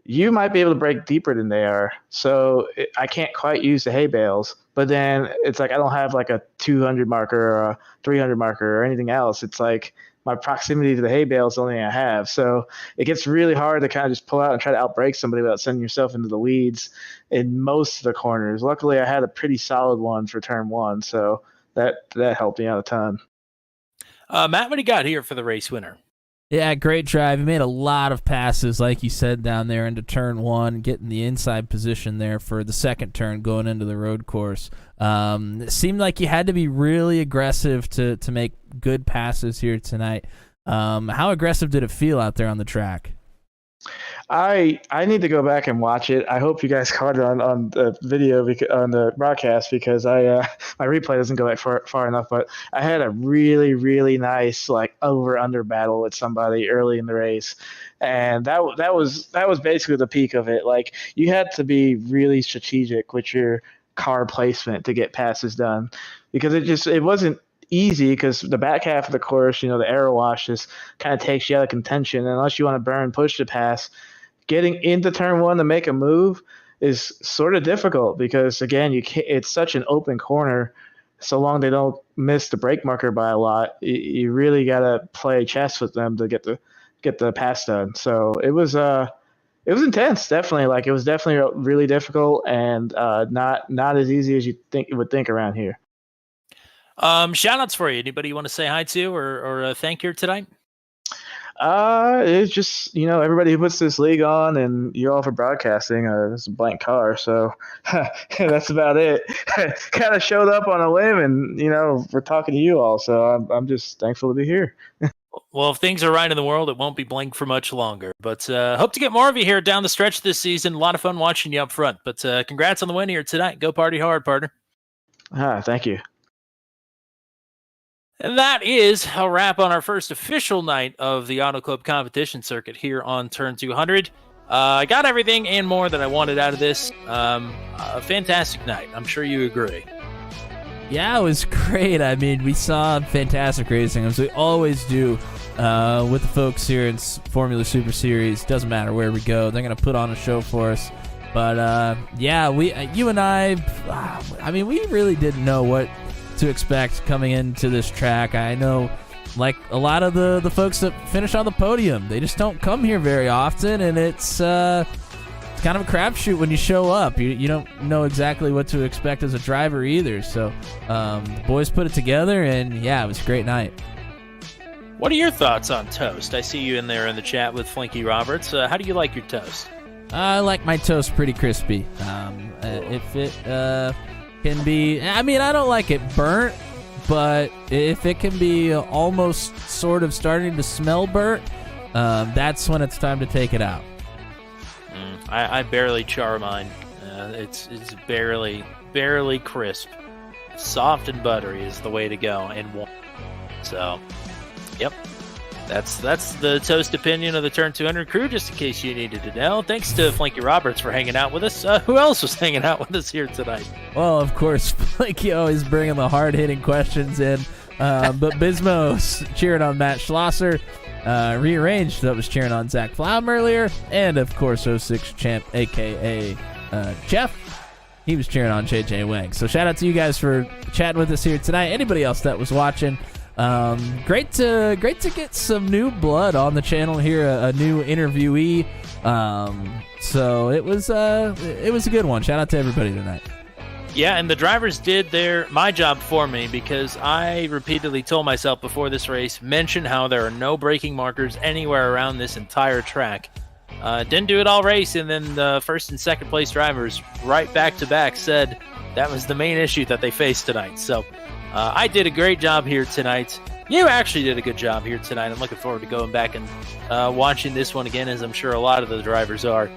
you might be able to brake deeper than they are. So I can't quite use the hay bales, but then it's like I don't have like a 200 marker or a 300 marker or anything else. It's like my proximity to the hay bale is the only thing I have. So it gets really hard to kind of just pull out and try to outbrake somebody without sending yourself into the weeds in most of the corners. Luckily, I had a pretty solid one for turn 1, so that helped me out a ton. Matt, what do you got here for the race winner? Yeah, great drive. He made a lot of passes, like you said, down there into turn 1, getting the inside position there for the second turn going into the road course. It seemed like you had to be really aggressive to make good passes here tonight. How aggressive did it feel out there on the track? I need to go back and watch it. I hope you guys caught it on the video on the broadcast because I my replay doesn't go back far enough. But I had a really really nice like over under battle with somebody early in the race, and that was basically the peak of it. Like you had to be really strategic with your car placement to get passes done because it wasn't easy because the back half of the course, the aero wash just kind of takes you out of contention. And unless you want to burn push to pass, getting into turn one to make a move is sort of difficult because again, it's such an open corner. So long they don't miss the brake marker by a lot, you really got to play chess with them to get the pass done. So it was intense, definitely. Like it was definitely really difficult and not as easy as you would think around here. Shout outs for you. Anybody you want to say hi to or thank here tonight? It's just, everybody who puts this league on and you all for broadcasting. It's a blank car, so that's about it. Kind of showed up on a whim and, we're talking to you all, so I'm just thankful to be here. Well, if things are right in the world, it won't be blank for much longer. But hope to get more of you here down the stretch this season. A lot of fun watching you up front. But congrats on the win here tonight. Go party hard, partner. Thank you. And that is a wrap on our first official night of the Auto Club competition circuit here on Turn 200. I got everything and more that I wanted out of this. A fantastic night. I'm sure you agree. Yeah, it was great. I mean, we saw fantastic racing, as we always do with the folks here in Formula Super Series. Doesn't matter where we go. They're going to put on a show for us. But, yeah, you and I mean, we really didn't know what to expect coming into this track. I know, like a lot of the folks that finish on the podium, they just don't come here very often, and it's kind of a crapshoot when you show up. You don't know exactly what to expect as a driver either. So the boys put it together, and yeah, it was a great night. What are your thoughts on toast? I see you in there in the chat with Flinky Roberts. How do you like your toast? I like my toast pretty crispy. If it can be, I mean, I don't like it burnt, but if it can be almost sort of starting to smell burnt, that's when it's time to take it out. I barely char mine. It's barely crisp. Soft and buttery is the way to go, and warm. So, yep. That's the toast opinion of the Turn 200 crew, just in case you needed to know. Thanks to Flanky Roberts for hanging out with us. Who else was hanging out with us here tonight? Well, of course, Flanky always bringing the hard-hitting questions in. But Bismo's cheering on Matt Schlosser. Rearranged, that was cheering on Zach Flaum earlier. And, of course, 06 Champ, a.k.a. Jeff. He was cheering on JJ Wang. So shout out to you guys for chatting with us here tonight. Anybody else that was watching, great to get some new blood on the channel here, a new interviewee. So it was a good one. Shout out to everybody tonight. Yeah, and the drivers did my job for me because I repeatedly told myself before this race, mention how there are no braking markers anywhere around this entire track. Didn't do it all race, and then the first and second place drivers right back to back said that was the main issue that they faced tonight. So I did a great job here tonight. You actually did a good job here tonight. I'm looking forward to going back and watching this one again, as I'm sure a lot of the drivers are.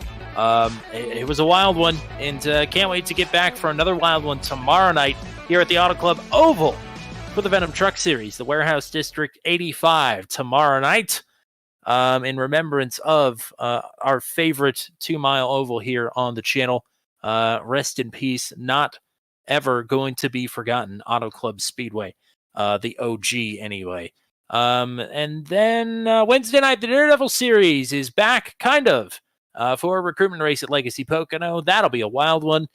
It was a wild one, and can't wait to get back for another wild one tomorrow night here at the Auto Club Oval for the Venom Truck Series, the Warehouse District 85 tomorrow night, in remembrance of our favorite 2-mile oval here on the channel. Rest in peace, not ever going to be forgotten, Auto Club Speedway, the OG anyway. And then Wednesday night, the Daredevil Series is back, kind of. For a recruitment race at Legacy Pocono. That'll be a wild one.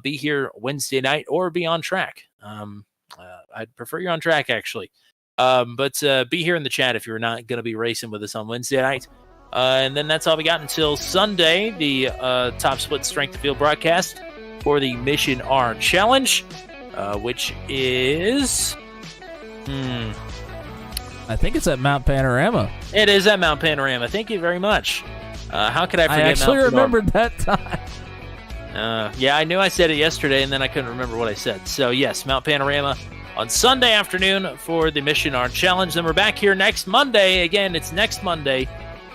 Be here Wednesday night or be on track. I'd prefer you're on track, actually. But be here in the chat if you're not going to be racing with us on Wednesday night. And then that's all we got until Sunday, the top split strength of field broadcast for the Mission R Challenge, which is... I think it's at Mount Panorama. It is at Mount Panorama. Thank you very much. How could I forget? I actually remembered that time. Yeah, I knew I said it yesterday, and then I couldn't remember what I said. So, yes, Mount Panorama on Sunday afternoon for the Mission R Challenge. Then we're back here next Monday. Again, it's next Monday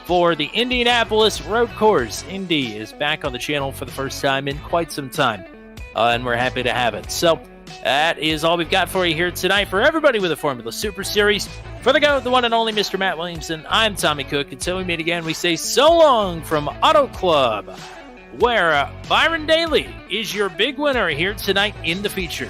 for the Indianapolis Road Course. Indy is back on the channel for the first time in quite some time, and we're happy to have it. So that is all we've got for you here tonight. For everybody with a Formula Super Series, for the GOAT, the one and only Mr. Matt Williamson, I'm Tommy Cook. Until we meet again, we say so long from Auto Club, where Byron Daly is your big winner here tonight in the feature.